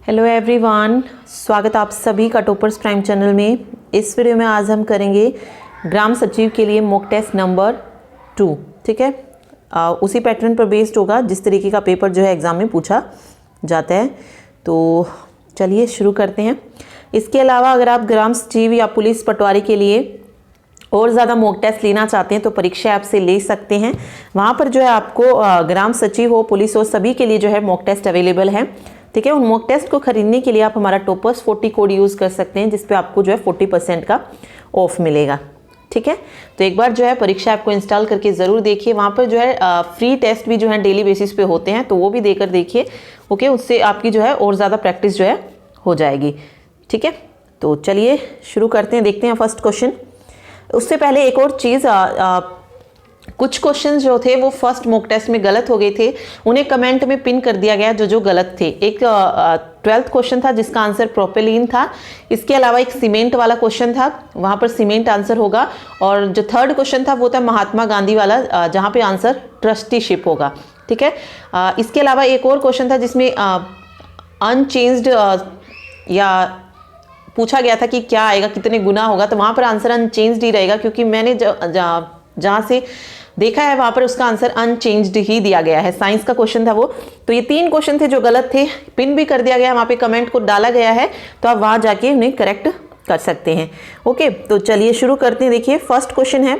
Hello everyone, स्वागत आप सभी का टॉपर्स प्राइम चैनल में। इस वीडियो में आज हम करेंगे ग्राम सचिव के लिए मॉक टेस्ट नंबर 2। ठीक है, उसी पैटर्न पर बेस्ड होगा जिस तरीके का पेपर जो है एग्ज़ाम में पूछा जाता है। तो चलिए शुरू करते हैं। इसके अलावा अगर आप ग्राम सचिव या पुलिस पटवारी के लिए और ज़्यादा मॉक टेस्ट लेना चाहते हैं तो परीक्षा ऐप से ले सकते हैं। वहाँ पर जो है आपको ग्राम सचिव हो, पुलिस हो, सभी के लिए जो है मॉक टेस्ट अवेलेबल है। ठीक है, उन मॉक टेस्ट को खरीदने के लिए आप हमारा टॉपर्स 40 कोड यूज़ कर सकते हैं, जिस पे आपको जो है 40% का ऑफ मिलेगा। ठीक है, तो एक बार जो है परीक्षा ऐप को इंस्टॉल करके ज़रूर देखिए। वहाँ पर जो है फ्री टेस्ट भी जो है डेली बेसिस पे होते हैं, तो वो भी देकर देखिए। ओके, उससे आपकी जो है और ज़्यादा प्रैक्टिस जो है हो जाएगी। ठीक है, तो चलिए शुरू करते हैं, देखते हैं फर्स्ट क्वेश्चन। उससे पहले एक और चीज़, कुछ क्वेश्चंस जो थे वो फर्स्ट मॉक टेस्ट में गलत हो गए थे, उन्हें कमेंट में पिन कर दिया गया जो गलत थे। एक 12th क्वेश्चन था जिसका आंसर प्रोपेलिन था। इसके अलावा एक सीमेंट वाला क्वेश्चन था, वहाँ पर सीमेंट आंसर होगा। और जो 3rd क्वेश्चन था वो था महात्मा गांधी वाला, जहाँ पे आंसर ट्रस्टीशिप होगा। ठीक है, इसके अलावा एक और क्वेश्चन था जिसमें अनचेंज्ड या पूछा गया था कि क्या आएगा, कितने गुना होगा, तो वहाँ पर आंसर अनचेंज्ड ही रहेगा, क्योंकि मैंने जहाँ से देखा है वहाँ पर उसका आंसर अनचेंज्ड ही दिया गया है। साइंस का क्वेश्चन था वो। तो ये 3 क्वेश्चन थे जो गलत थे, पिन भी कर दिया गया, वहाँ पे कमेंट को डाला गया है, तो आप वहाँ जाके उन्हें करेक्ट कर सकते हैं। ओके, तो चलिए शुरू करते हैं। देखिए फर्स्ट क्वेश्चन है,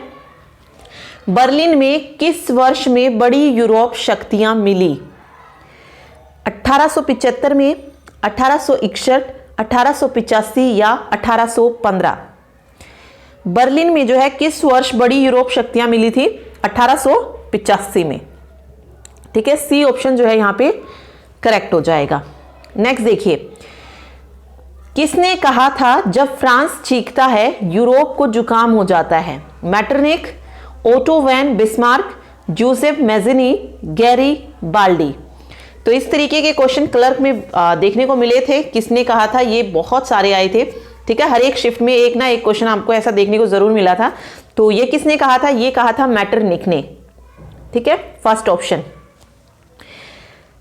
बर्लिन में किस वर्ष में बड़ी यूरोप शक्तियाँ मिली? 1875 में, 1861, 1885 या 1815? बर्लिन में जो है किस वर्ष बड़ी यूरोप शक्तियां मिली थी? 1885 में। ठीक है, सी ऑप्शन जो है यहां पे करेक्ट हो जाएगा। नेक्स्ट देखिए, किसने कहा था जब फ्रांस चीखता है यूरोप को जुकाम हो जाता है? Metternich, Otto von Bismarck, Joseph Mazzini, Garibaldi? तो इस तरीके के क्वेश्चन क्लर्क में देखने को मिले थे। किसने कहा था, ये बहुत सारे आए थे। ठीक है, हर एक शिफ्ट में एक ना एक क्वेश्चन आपको ऐसा देखने को जरूर मिला था। तो ये किसने कहा था? ये कहा था मैटरनिक ने। ठीक है, फर्स्ट ऑप्शन।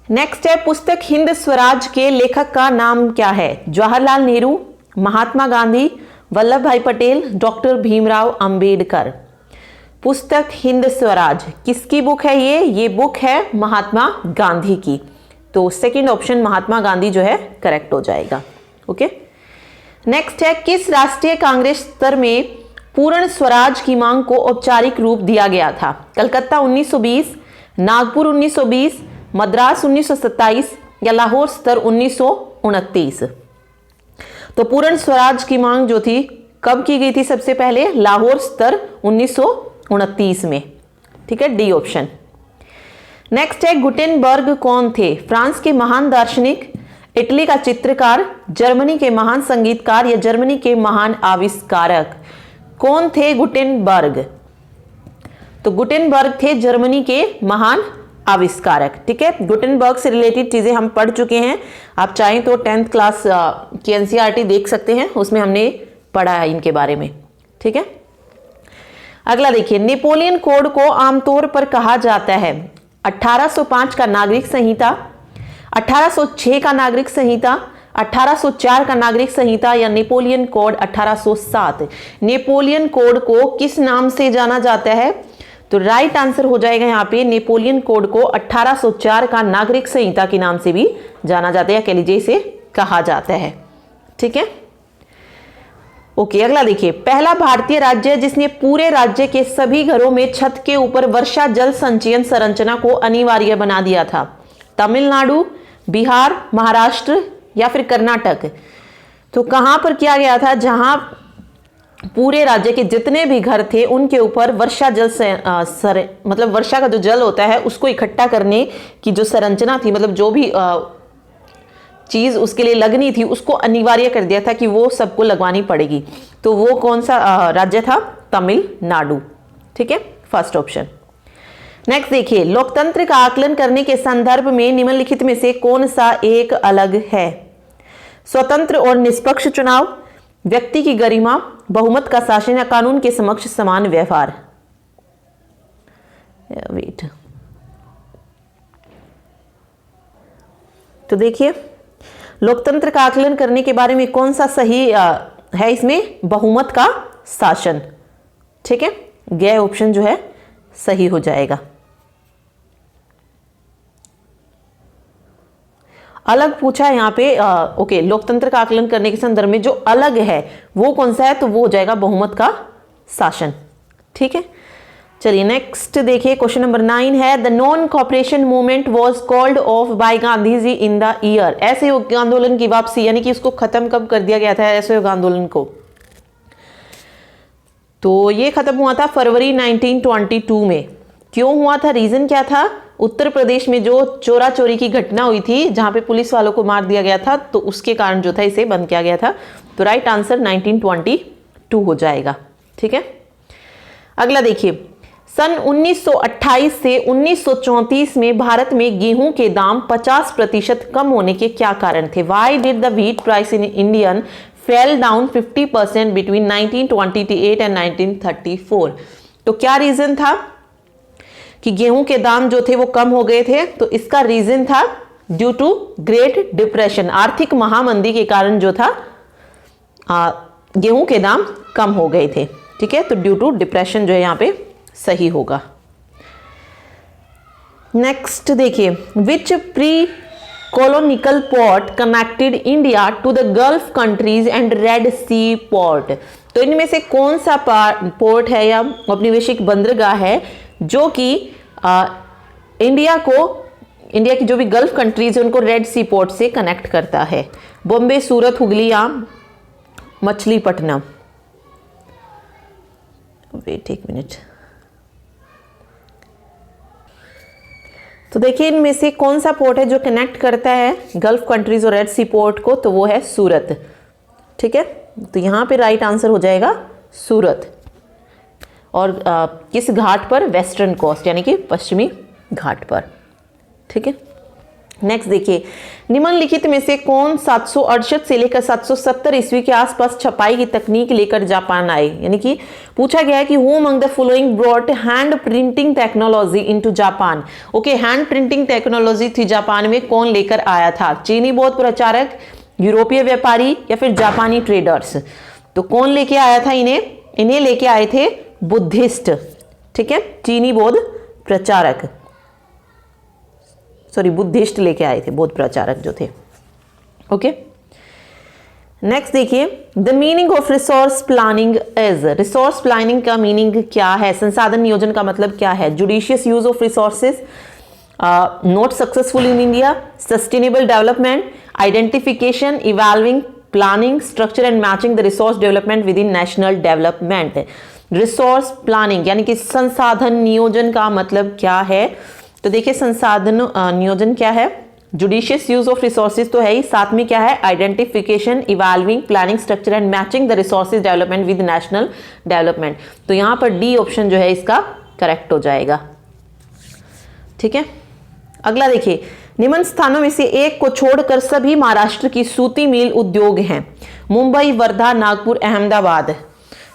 नेक्स्ट है, पुस्तक हिंद स्वराज के लेखक का नाम क्या है? जवाहरलाल नेहरू, महात्मा गांधी, वल्लभ भाई पटेल, डॉक्टर भीमराव अंबेडकर? पुस्तक हिंद स्वराज किसकी बुक है? ये बुक है महात्मा गांधी की। तो सेकंड ऑप्शन महात्मा गांधी जो है करेक्ट हो जाएगा। ओके, नेक्स्ट है, किस राष्ट्रीय कांग्रेस स्तर में पूर्ण स्वराज की मांग को औपचारिक रूप दिया गया था? कलकत्ता 1920, नागपुर 1920, मद्रास 1927 या लाहौर स्तर 1929? तो पूर्ण स्वराज की मांग जो थी कब की गई थी? सबसे पहले लाहौर स्तर 1929 में। ठीक है, डी ऑप्शन। नेक्स्ट है, गुटेनबर्ग कौन थे? फ्रांस के महान दार्शनिक, इटली का चित्रकार, जर्मनी के महान संगीतकार या जर्मनी के महान आविष्कारक? कौन थे गुटेनबर्ग? तो गुटेनबर्ग थे जर्मनी के महान आविष्कारक। ठीक है, गुटेनबर्ग से रिलेटेड चीजें हम पढ़ चुके हैं। आप चाहें तो 10th क्लास की एनसीईआरटी देख सकते हैं, उसमें हमने पढ़ा है इनके बारे में। ठीक है, अगला देखिए, नेपोलियन कोड को आमतौर पर कहा जाता है 1805 का नागरिक संहिता, 1806 का नागरिक संहिता, 1804 का नागरिक संहिता या नेपोलियन कोड 1807? नेपोलियन कोड को किस नाम से जाना जाता है? तो राइट आंसर हो जाएगा यहाँ पे, नेपोलियन कोड को 1804 का नागरिक संहिता के नाम से भी जाना जाता है, कह लीजिए इसे कहा जाता है। ठीक है, ओके, अगला देखिए, पहला भारतीय राज्य जिसने पूरे राज्य के सभी घरों में छत के ऊपर वर्षा जल संचयन संरचना को अनिवार्य बना दिया था? तमिलनाडु, बिहार, महाराष्ट्र या फिर कर्नाटक? तो कहां पर किया गया था? जहां पूरे राज्य के जितने भी घर थे उनके ऊपर वर्षा जल मतलब वर्षा का जो जल होता है उसको इकट्ठा करने की जो संरचना थी, मतलब जो भी चीज उसके लिए लगनी थी उसको अनिवार्य कर दिया था कि वो सबको लगवानी पड़ेगी। तो वो कौन सा राज्य था? तमिलनाडु। ठीक है, फर्स्ट ऑप्शन। नेक्स्ट देखिए, लोकतंत्र का आकलन करने के संदर्भ में निम्नलिखित में से कौन सा एक अलग है? स्वतंत्र और निष्पक्ष चुनाव, व्यक्ति की गरिमा, बहुमत का शासन या कानून के समक्ष समान व्यवहार? वेट, तो देखिए लोकतंत्र का आकलन करने के बारे में कौन सा सही है इसमें? बहुमत का शासन। ठीक है, ग ऑप्शन जो है सही हो जाएगा। अलग पूछा है यहाँ पे। ओके, लोकतंत्र का आकलन करने के संदर्भ में जो अलग है वो कौन सा है? तो वो हो जाएगा बहुमत का शासन। ठीक है, चलिए नेक्स्ट देखिए, क्वेश्चन नंबर 9 है the non cooperation movement was called off by Gandhi ji in the year. असहयोग आंदोलन की वापसी, यानी कि उसको खत्म कब कर दिया गया था असहयोग आंदोलन को? तो ये खत्म हुआ था फरवरी 1922 में। क्यों हुआ था? रीजन क्या था? उत्तर प्रदेश में जो चोरा चोरी की घटना हुई थी जहां पे पुलिस वालों को मार दिया गया था, तो उसके कारण जो था इसे बंद किया गया था। तो राइट आंसर 1922 हो जाएगा। ठीक है, अगला देखिए, सन 1928 से 1934 में भारत में गेहूं के दाम 50% कम होने के क्या कारण थे? Why did the wheat price in Indian fell down 50% between 1928 and 1934? तो क्या रीजन था कि गेहूं के दाम जो थे वो कम हो गए थे? तो इसका रीजन था ड्यू टू ग्रेट डिप्रेशन, आर्थिक महामंदी के कारण जो था गेहूं के दाम कम हो गए थे। ठीक है, तो ड्यू टू डिप्रेशन जो है यहाँ पे सही होगा। नेक्स्ट देखिए, which pre colonial port connected India to the Gulf countries and Red Sea port? तो इनमें से कौन सा पोर्ट है या औपनिवेशिक बंदरगाह है जो कि इंडिया की जो भी गल्फ कंट्रीज है उनको रेड सी पोर्ट से कनेक्ट करता है? बॉम्बे, सूरत, हुगली या मछलीपट्टनम? वेट एक मिनट। तो देखिए, इनमें से कौन सा पोर्ट है जो कनेक्ट करता है गल्फ कंट्रीज और रेड सी पोर्ट को? तो वो है सूरत। ठीक है, तो यहां पे राइट आंसर हो जाएगा सूरत। और किस घाट पर? वेस्टर्न कोस्ट, यानी कि पश्चिमी घाट पर। ठीक है, नेक्स्ट देखिए, निम्नलिखित में से कौन 768 से लेकर 770 ईस्वी के आसपास छपाई की तकनीक लेकर जापान आए? यानी कि पूछा गया है कि who among the following brought hand printing technology into Japan? Okay, hand printing technology थी जापान में, कौन लेकर आया था? चीनी बौद्ध प्रचारक, यूरोपीय व्यापारी या फिर जापानी ट्रेडर्स? तो कौन लेके आया था इन्हें लेके आए थे बुद्धिस्ट। ठीक है, चीनी बौद्ध प्रचारक, सॉरी बुद्धिस्ट लेके आए थे, बौद्ध प्रचारक जो थे। ओके, नेक्स्ट देखिए, the meaning of resource planning is? Resource planning का मीनिंग क्या है? संसाधन नियोजन का मतलब क्या है? Judicious use of resources, not successful in India, sustainable development, identification, evolving, planning, structure and matching the resource development with in national development. Resource planning यानी कि संसाधन नियोजन का मतलब क्या है? तो देखिए, संसाधन नियोजन क्या है? जुडिशियस यूज ऑफ रिसोर्सेज तो है ही, साथ में क्या है? Identification, evolving, planning, structure and matching the resources development with national development. तो यहां पर डी ऑप्शन जो है इसका करेक्ट हो जाएगा। ठीक है, अगला देखिए, निम्न स्थानों में से एक को छोड़कर सभी महाराष्ट्र की सूती मिल उद्योग हैं। मुंबई, वर्धा, नागपुर, अहमदाबाद।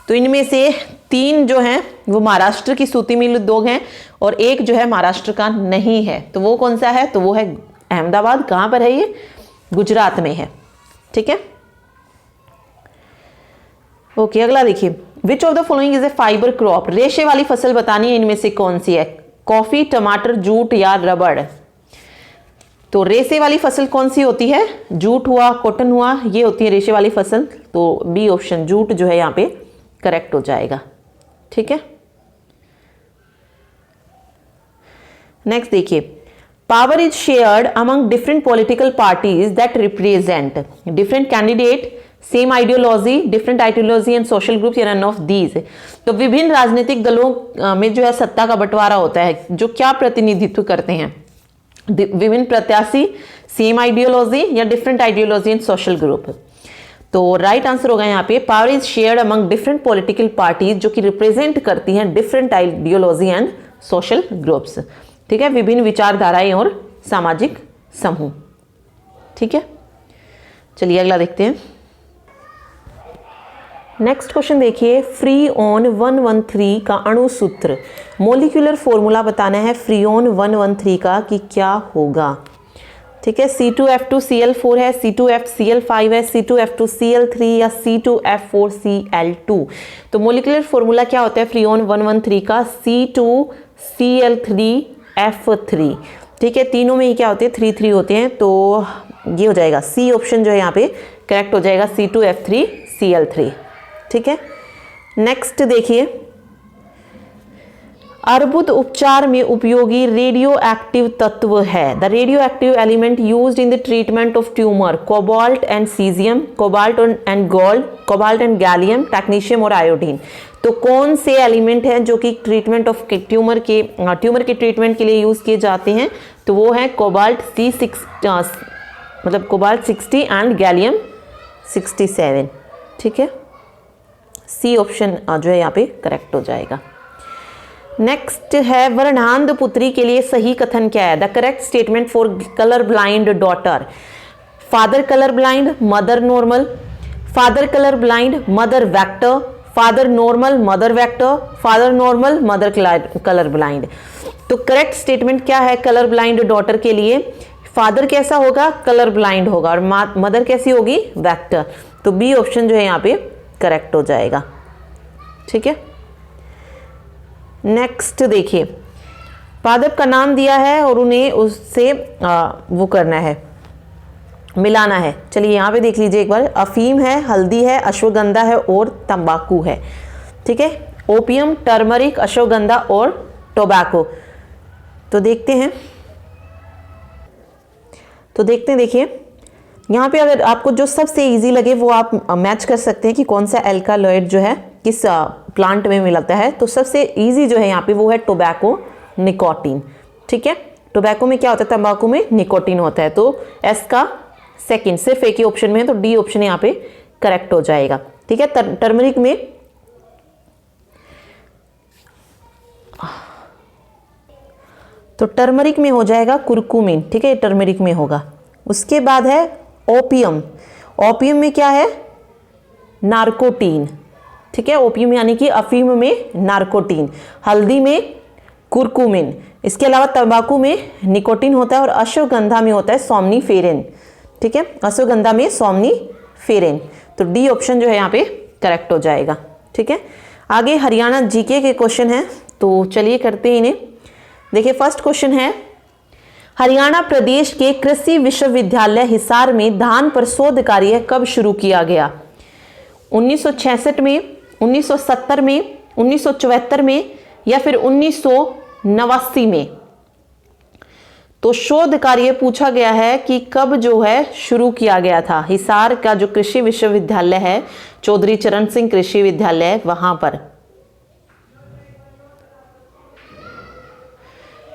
तो इनमें से 3 जो हैं वो महाराष्ट्र की सूती मिल उद्योग हैं और एक जो है महाराष्ट्र का नहीं है। तो वो कौन सा है? तो वो है अहमदाबाद। कहां पर है ये? गुजरात में है। ठीक है, ओके, अगला देखिए, which of the following is a fibre crop? रेशे वाली फसल बतानी है, इनमें से कौन सी है? कॉफी, टमाटर, जूट या रबड़? तो रेशे वाली फसल कौन सी होती है? जूट हुआ, कॉटन हुआ, ये होती है रेशे वाली फसल। तो बी ऑप्शन जूट जो है यहाँ पे करेक्ट हो जाएगा। ठीक है, नेक्स्ट देखिए, power is shared among different political parties that represent different candidate, same ideology, different ideology and social group या नन ऑफ दीज? तो विभिन्न राजनीतिक दलों में जो है सत्ता का बंटवारा होता है, जो क्या प्रतिनिधित्व करते हैं? विभिन्न प्रत्याशी, सेम आइडियोलॉजी या different ideology and social group? तो राइट आंसर होगा यहाँ पे power is shared among different political parties, जो कि रिप्रेजेंट करती हैं different ideology and social groups. ठीक है, विभिन्न विचारधाराएं और सामाजिक समूह। ठीक है, चलिए अगला देखते हैं। नेक्स्ट क्वेश्चन देखिए, फ्रीऑन 113 का अणुसूत्र, मॉलिक्यूलर फॉर्मूला बताना है फ्रीऑन 113 का कि क्या होगा? ठीक है, C2F2Cl4 है, C2FCl5 है, C2F2Cl3 या C2F4Cl2। तो मोलिकुलर फॉर्मूला क्या होता है फ्रीऑन 113 का? C2Cl3F3। ठीक है, तीनों में ही क्या होते हैं? 3 होते हैं, तो ये हो जाएगा सी ऑप्शन जो है यहाँ पे करेक्ट हो जाएगा, C2F3Cl3। ठीक है, नेक्स्ट देखिए, अर्बुद उपचार में उपयोगी रेडियो एक्टिव तत्व है। The radio active element used in the treatment of tumour, cobalt and caesium, cobalt and gold, cobalt and gallium, technetium और आयोडीन। तो कौन से एलिमेंट हैं जो कि ट्रीटमेंट ऑफ ट्यूमर के ट्रीटमेंट के लिए यूज किए जाते हैं? तो वो है कोबाल्ट मतलब कोबाल्ट 60 एंड गैलियम 67। ठीक है, सी ऑप्शन जो है यहाँ पे करेक्ट हो जाएगा। नेक्स्ट है, वर्णांध पुत्री के लिए सही कथन क्या है? The correct statement for colour blind daughter, father colour blind, mother normal, father colour blind, mother vector, father normal, mother vector, father normal, mother colour blind. तो करेक्ट स्टेटमेंट क्या है कलर ब्लाइंड डॉटर के लिए? Father कैसा होगा? Colour blind होगा, और mother कैसी होगी? वेक्टर। तो बी ऑप्शन जो है यहाँ पे करेक्ट हो जाएगा। ठीक है, नेक्स्ट देखिए, पादप का नाम दिया है और उन्हें उससे वो करना है, मिलाना है। चलिए यहाँ पे देख लीजिए एक बार, अफीम है, हल्दी है, अश्वगंधा है और तंबाकू है। ठीक है, ओपियम, टर्मरिक, अश्वगंधा और टोबैको। तो देखते हैं देखिए यहाँ पे अगर आपको जो सबसे इजी लगे वो आप मैच कर सकते हैं कि कौन सा एल्कालॉइड जो है किस प्लांट में मिलता है। तो सबसे इजी जो है यहाँ पे वो है टोबैको, निकोटीन। ठीक है, टोबैको में क्या होता है? तंबाकू में निकोटीन होता है। तो एस का सेकंड सिर्फ एक ही ऑप्शन में है, तो डी ऑप्शन यहाँ पे करेक्ट हो जाएगा। ठीक है, टर्मरिक में तो टर्मरिक में हो जाएगा कुरकुमिन। ठीक है, टर्मरिक में होगा। उसके बाद है ओपियम, ओपियम में क्या है? नार्कोटीन। ठीक है, ओपियम यानी कि अफीम में नार्कोटीन, हल्दी में कुरकुमिन, इसके अलावा तंबाकू में निकोटीन होता है और अश्वगंधा में होता है सोमनीफेरेन। ठीक है, अश्वगंधा में सोमनीफेरेन। तो डी ऑप्शन जो है यहाँ पे करेक्ट हो जाएगा। ठीक है, आगे हरियाणा जीके के क्वेश्चन है, तो चलिए करते हैं इन्हें। देखिए, फर्स्ट क्वेश्चन है, हरियाणा प्रदेश के कृषि विश्वविद्यालय हिसार में धान पर शोध कार्य कब शुरू किया गया? 1966 में, 1970 में, 1974 में या फिर 1989 में? तो शोध कार्य पूछा गया है कि कब जो है शुरू किया गया था। हिसार का जो कृषि विश्वविद्यालय है, चौधरी चरण सिंह कृषि विद्यालय, वहां पर।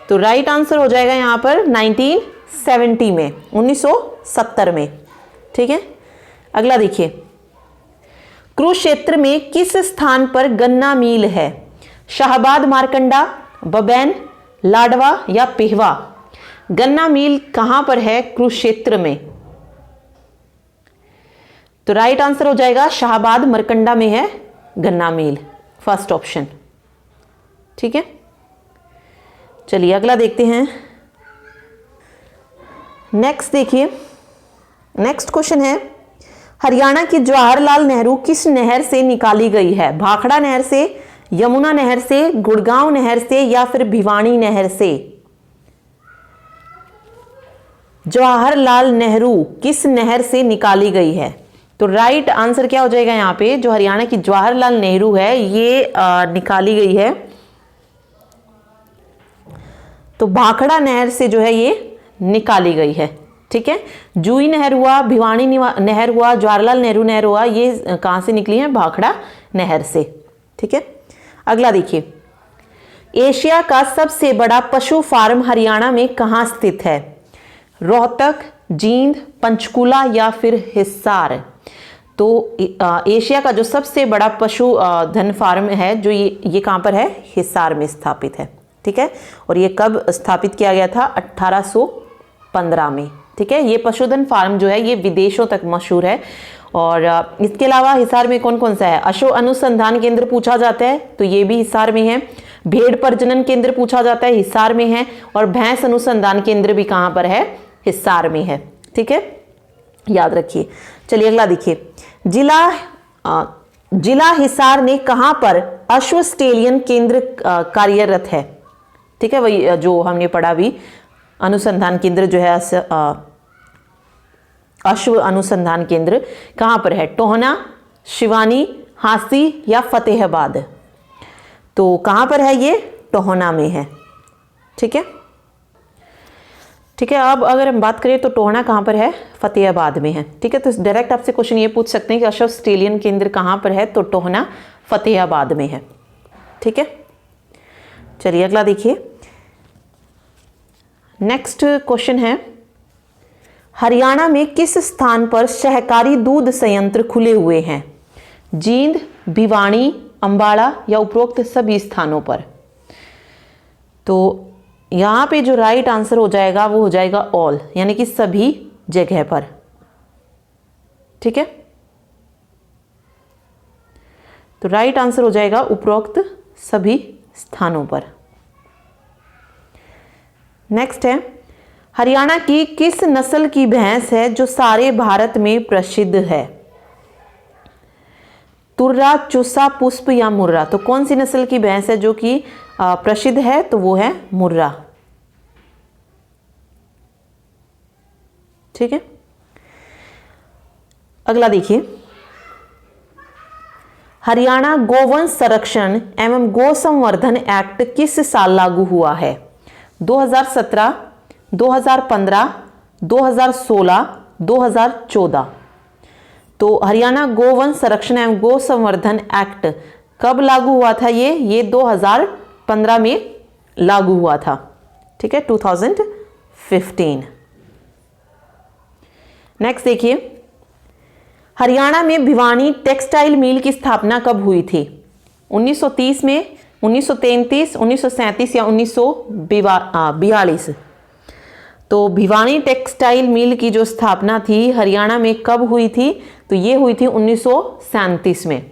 तो राइट आंसर हो जाएगा यहां पर 1970 में, 1970 में। ठीक है, अगला देखिए, कुरुक्षेत्र में किस स्थान पर गन्ना मिल है? शाहबाद मारकंडा, बबैन, लाडवा या पेहवा? गन्ना मिल कहां पर है कुरुक्षेत्र में? तो राइट आंसर हो जाएगा शाहबाद मरकंडा में है गन्ना मिल, फर्स्ट ऑप्शन। ठीक है, चलिए अगला देखते हैं। नेक्स्ट देखिए, नेक्स्ट क्वेश्चन है, हरियाणा की जवाहरलाल नेहरू किस नहर से निकाली गई है? भाखड़ा नहर से, यमुना नहर से, गुड़गांव नहर से या फिर भिवानी नहर से? जवाहरलाल नेहरू किस नहर से निकाली गई है? तो राइट आंसर क्या हो जाएगा यहाँ पे? जो हरियाणा की जवाहरलाल नेहरू है ये निकाली गई है तो भाखड़ा नहर से जो है ये निकाली गई है। ठीक है, जूही नहर हुआ, भिवानी नहर हुआ, जवाहरलाल नेहरू नहर हुआ, ये कहां से निकली है? भाखड़ा नहर से। ठीक है, अगला देखिए, एशिया का सबसे बड़ा पशु फार्म हरियाणा में कहां स्थित है? रोहतक, जींद, पंचकुला या फिर हिसार? तो एशिया का जो सबसे बड़ा पशु धन फार्म है जो ये कहां पर है? हिसार में स्थापित है। ठीक है, और ये कब स्थापित किया गया था? 1815 में। ठीक है, ये पशुधन फार्म जो है ये विदेशों तक मशहूर है। और इसके अलावा हिसार में कौन कौन सा है? अश्व अनुसंधान केंद्र पूछा जाता है तो ये भी हिसार में है। भेड़ प्रजनन केंद्र पूछा जाता है, हिसार में है। और भैंस अनुसंधान केंद्र भी कहाँ पर है? हिसार में है। ठीक है, याद रखिए। चलिए अगला देखिए, जिला हिसार ने कहां पर अश्व स्टेलियन केंद्र कार्यरत है। ठीक है, वही जो हमने पढ़ा भी, अनुसंधान केंद्र जो है अश्व अनुसंधान केंद्र कहां पर है? टोहना, शिवानी, हांसी या फतेहाबाद। तो कहां पर है ये? टोहना में है। ठीक है, ठीक है। अब अगर हम बात करें तो टोहना कहां पर है? फतेहाबाद में है। ठीक है, तो डायरेक्ट आपसे क्वेश्चन ये पूछ सकते हैं कि अश्व स्टेलियन केंद्र कहां पर है? तो टोहना फतेहाबाद में है। ठीक है, चलिए अगला देखिए। नेक्स्ट क्वेश्चन है, हरियाणा में किस स्थान पर सहकारी दूध संयंत्र खुले हुए हैं? जींद, भिवानी, अंबाला या उपरोक्त सभी स्थानों पर। तो यहां पे जो राइट आंसर हो जाएगा वो हो जाएगा ऑल, यानी कि सभी जगह पर। ठीक है, तो राइट आंसर हो जाएगा उपरोक्त सभी स्थानों पर। नेक्स्ट है, हरियाणा की किस नस्ल की भैंस है जो सारे भारत में प्रसिद्ध है? तुर्रा, चूसा, पुष्प या मुर्रा। तो कौन सी नस्ल की भैंस है जो कि प्रसिद्ध है? तो वो है मुर्रा। ठीक है, अगला देखिए, हरियाणा गोवंश संरक्षण एवं गो संवर्धन एक्ट किस साल लागू हुआ है? 2017, 2015, 2016, 2014। तो हरियाणा गोवंश संरक्षण एवं गो संवर्धन एक्ट कब लागू हुआ था? ये 2015 में लागू हुआ था। ठीक है, 2015। नेक्स्ट देखिए, हरियाणा में भिवानी टेक्सटाइल मिल की स्थापना कब हुई थी? 1930 में, 1933, 1937 या 1942। तो भिवानी टेक्सटाइल मिल की जो स्थापना थी हरियाणा में कब हुई थी? तो ये हुई थी 1937 में।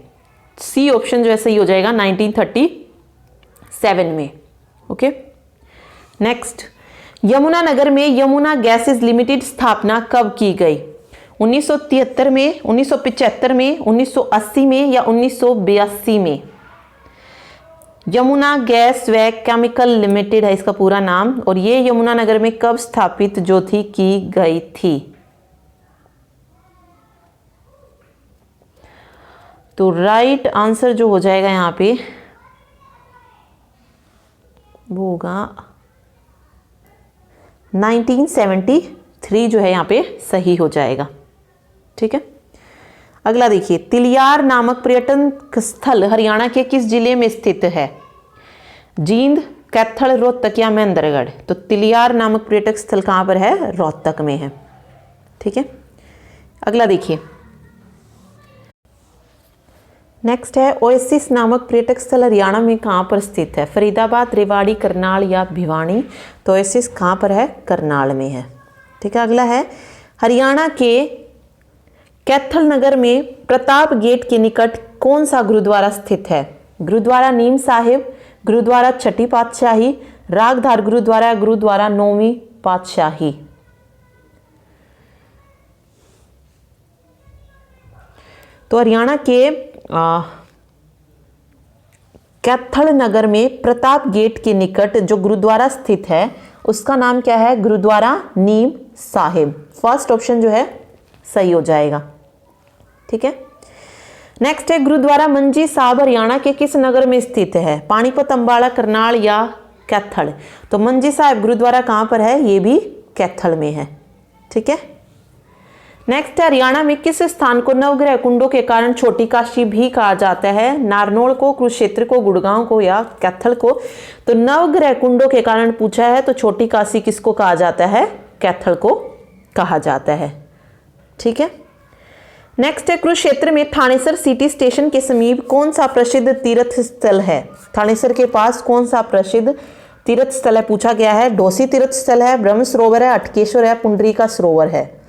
सी ऑप्शन जो है सही हो जाएगा, 1937 में। ओके, नेक्स्ट, यमुनानगर में यमुना गैसेस लिमिटेड स्थापना कब की गई? 1973 में, 1975 में, 1980 में या 1982 में? यमुना गैस व केमिकल लिमिटेड है इसका पूरा नाम, और ये यमुनानगर में कब स्थापित जो थी की गई थी? तो राइट आंसर जो हो जाएगा यहां पे वो होगा 1973 जो है यहां पे सही हो जाएगा। ठीक है, अगला देखिए, तिलियार नामक पर्यटन स्थल हरियाणा के किस जिले में स्थित है? जींद, कैथल, रोहतक या महेंद्रगढ़। तो तिलियार नामक पर्यटक स्थल कहां पर है? रोहतक में है। ठीक है, अगला देखिए, नेक्स्ट है, ओएसिस नामक पर्यटक स्थल हरियाणा में कहां पर स्थित है? फरीदाबाद, रेवाड़ी, करनाल या भिवानी। तो ओएसिस कहां पर है? करनाल में है। ठीक है, अगला है, हरियाणा के कैथल नगर में प्रताप गेट के निकट कौन सा गुरुद्वारा स्थित है? गुरुद्वारा नीम साहिब, गुरुद्वारा छठी पातशाही, रागधार गुरुद्वारा, गुरुद्वारा नौवीं पातशाही। तो हरियाणा के कैथल नगर में प्रताप गेट के निकट जो गुरुद्वारा स्थित है उसका नाम क्या है? गुरुद्वारा नीम साहिब। फर्स्ट ऑप्शन जो है सही हो जाएगा। ठीक है, नेक्स्ट है, गुरुद्वारा मंजी साहब हरियाणा के किस नगर में स्थित है? पानीपत, अंबाला, करनाल या कैथल। तो मंजी साहब गुरुद्वारा कहां पर है? ये भी कैथल में है। ठीक है, नेक्स्ट है, हरियाणा में किस स्थान को नवग्रह कुंडों के कारण छोटी काशी भी कहा जाता है? नारनौल को, कुरुक्षेत्र को, गुड़गांव को या कैथल को। तो नवग्रह कुंडों के कारण पूछा है तो छोटी काशी किसको कहा जाता है? कैथल को कहा जाता है। ठीक है, नेक्स्ट है, कुरुक्षेत्र में थानेसर सिटी स्टेशन के समीप कौन सा प्रसिद्ध तीर्थ स्थल है? थानेसर के पास कौन सा प्रसिद्ध तीर्थ स्थल है पूछा गया है। ढोसी तीर्थ स्थल है, ब्रह्म सरोवर है, अटकेश्वर है, पुंडरीका सरोवर है।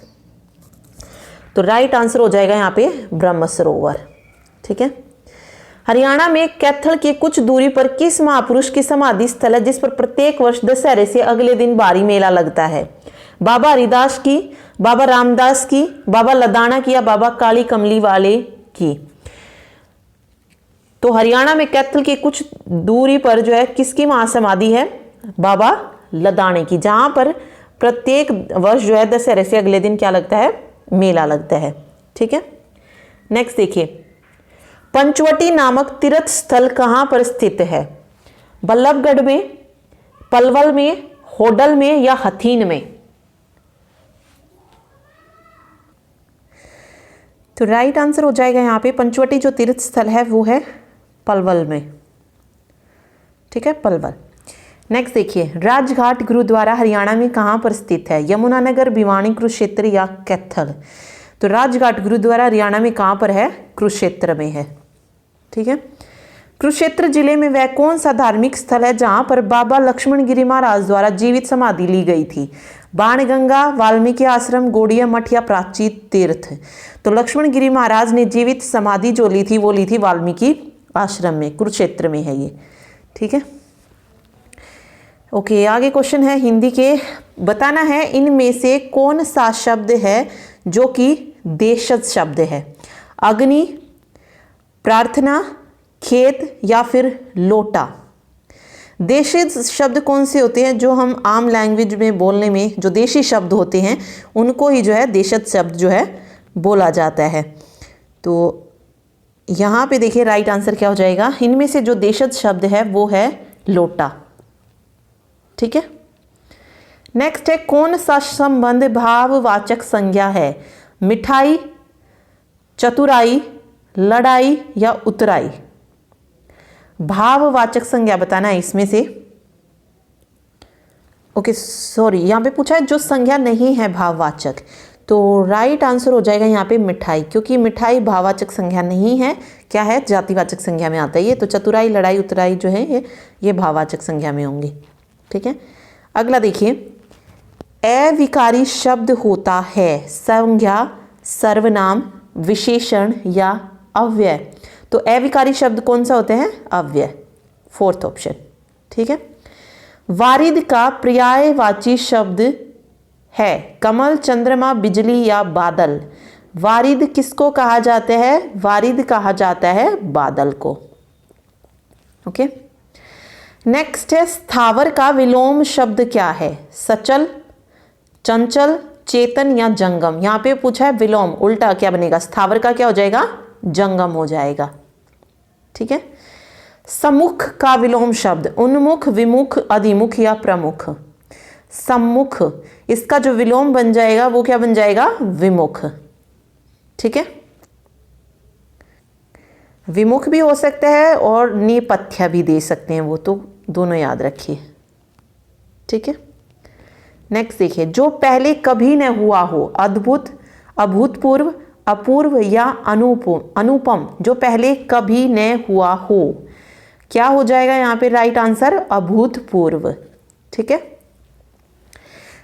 तो राइट आंसर हो जाएगा यहाँ पे ब्रह्म सरोवर। ठीक है, हरियाणा में कैथल की कुछ दूरी पर किस महापुरुष की समाधि स्थल है जिस पर प्रत्येक वर्ष दशहरे से अगले दिन भारी मेला लगता है? बाबा हरिदास की, बाबा रामदास की, बाबा लदाना की या बाबा काली कमली वाले की। तो हरियाणा में कैथल के कुछ दूरी पर जो है किसकी महासमाधि है? बाबा लदाने की, जहां पर प्रत्येक वर्ष जो है दशहरे से अगले दिन क्या लगता है? मेला लगता है। ठीक है, नेक्स्ट देखिए, पंचवटी नामक तीर्थ स्थल कहां पर स्थित है? बल्लभगढ़ में, पलवल में, होडल में या हथीन में? तो राइट आंसर हो जाएगा यहाँ पे पंचवटी जो तीर्थ स्थल है वो है पलवल में। ठीक है, पलवल। नेक्स्ट देखिए, राजघाट गुरुद्वारा हरियाणा में कहाँ पर स्थित है? यमुनानगर, भिवानी, कुरुक्षेत्र या कैथल? तो राजघाट गुरुद्वारा हरियाणा में कहाँ पर है? कुरुक्षेत्र में है। ठीक है, कुरुक्षेत्र जिले में वह कौन सा धार्मिक स्थल है जहाँ पर बाबा लक्ष्मण गिरी महाराज द्वारा जीवित समाधि ली गई थी? बाणगंगा, वाल्मीकि आश्रम, गौड़िया मठ या प्राचीन तीर्थ? तो लक्ष्मण गिरी महाराज ने जीवित समाधि जो ली थी वो ली थी वाल्मीकि आश्रम में, कुरुक्षेत्र में है ये। ठीक है, ओके, आगे क्वेश्चन है हिंदी के। बताना है इनमें से कौन सा शब्द है जो कि देशज शब्द है? अग्नि, प्रार्थना, खेत या फिर लोटा? देशज शब्द कौन से होते हैं? जो हम आम लैंग्वेज में बोलने में जो देशी शब्द होते हैं उनको ही जो है देशज शब्द जो है बोला जाता है। तो यहाँ पे देखिए राइट आंसर क्या हो जाएगा? इनमें से जो देशज शब्द है वो है लोटा। ठीक है, नेक्स्ट है, कौन सा संबंध भाववाचक संज्ञा है? मिठाई, चतुराई, लड़ाई या उतराई? भाववाचक संज्ञा बताना है इसमें से। ओके, सॉरी, यहाँ पे पूछा है जो संज्ञा नहीं है भाववाचक, तो राइट आंसर हो जाएगा यहाँ पे मिठाई, क्योंकि मिठाई भाववाचक संज्ञा नहीं है, क्या है? जातिवाचक संज्ञा में आता है ये। तो चतुराई, लड़ाई, उतराई जो है ये भाववाचक संज्ञा में होंगी। ठीक है, अगला देखिए, अविकारी शब्द होता है संज्ञा, सर्वनाम, विशेषण या अव्यय? तो अविकारी शब्द कौन सा होते हैं? अव्यय, फोर्थ ऑप्शन। ठीक है, वारिद का पर्यायवाची शब्द है कमल, चंद्रमा, बिजली या बादल? वारिद किसको कहा जाता है? वारिद कहा जाता है बादल को। ओके, नेक्स्ट है, स्थावर का विलोम शब्द क्या है? सचल, चंचल, चेतन या जंगम? यहाँ पे पूछा है विलोम, उल्टा क्या बनेगा? स्थावर का क्या हो जाएगा? जंगम हो जाएगा। ठीक है, सम्मुख का विलोम शब्द उन्मुख, विमुख, अधिमुख या प्रमुख? सम्मुख, इसका जो विलोम बन जाएगा वो क्या बन जाएगा? विमुख। ठीक है, विमुख भी हो सकता है और नेपथ्य भी दे सकते हैं, वो तो दोनों याद रखिए। ठीक है, नेक्स्ट देखिए, जो पहले कभी न हुआ हो? अद्भुत, अभूतपूर्व, अपूर्व या अनुपम? जो पहले कभी न हुआ हो, क्या हो जाएगा यहाँ पे राइट आंसर? अभूतपूर्व। ठीक है,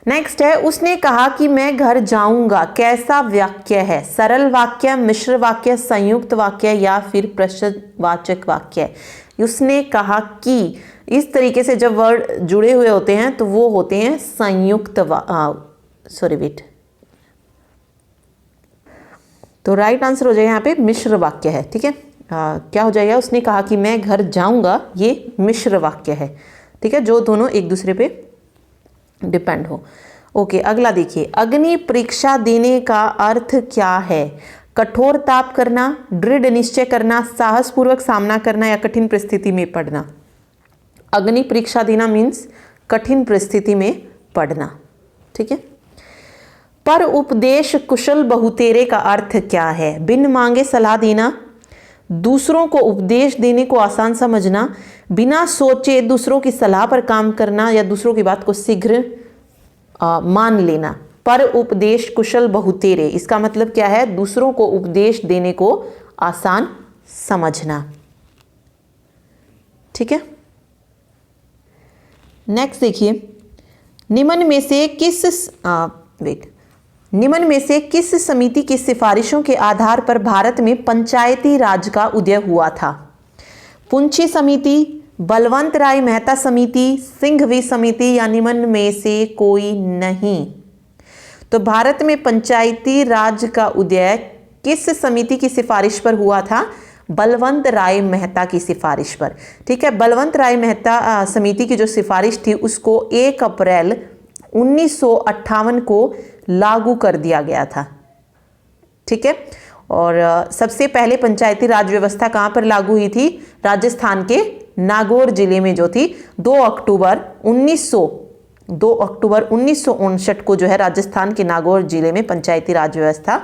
नेक्स्ट है, उसने कहा कि मैं घर जाऊंगा, कैसा वाक्य है? सरल वाक्य, मिश्र वाक्य, संयुक्त वाक्य या फिर प्रश्नवाचक वाक्य? उसने कहा कि, इस तरीके से जब वर्ड जुड़े हुए होते हैं तो वो होते हैं संयुक्त तो राइट आंसर हो जाएगा यहाँ पे मिश्र वाक्य है। ठीक है, क्या हो जाएगा? उसने कहा कि मैं घर जाऊंगा, ये मिश्र वाक्य है। ठीक है, जो दोनों एक दूसरे पे डिपेंड हो। ओके, अगला देखिए, अग्नि परीक्षा देने का अर्थ क्या है? कठोर ताप करना, दृढ़ निश्चय करना, साहसपूर्वक सामना करना या कठिन परिस्थिति में पड़ना? अग्नि परीक्षा देना मीन्स कठिन परिस्थिति में पड़ना। ठीक है, पर उपदेश कुशल बहुतेरे का अर्थ क्या है? बिन मांगे सलाह देना, दूसरों को उपदेश देने को आसान समझना, बिना सोचे दूसरों की सलाह पर काम करना या दूसरों की बात को शीघ्र मान लेना। पर उपदेश कुशल बहुतेरे, इसका मतलब क्या है? दूसरों को उपदेश देने को आसान समझना। ठीक है, नेक्स्ट देखिए, निम्न में से किस समिति की सिफारिशों के आधार पर भारत में पंचायती राज का उदय हुआ था? पुंछी समिति, बलवंत राय मेहता समिति, सिंघवी समिति या निम्न में से कोई नहीं? तो भारत में पंचायती राज का उदय किस समिति की सिफारिश पर हुआ था? बलवंत राय मेहता की सिफारिश पर। ठीक है, बलवंत राय मेहता समिति की जो सिफारिश थी उसको 1 अप्रैल 1958 को लागू कर दिया गया था। ठीक है, और सबसे पहले पंचायती राज व्यवस्था कहां पर लागू हुई थी? राजस्थान के नागौर जिले में जो थी 2 अक्टूबर 1959 को जो है राजस्थान के नागौर जिले में पंचायती राज व्यवस्था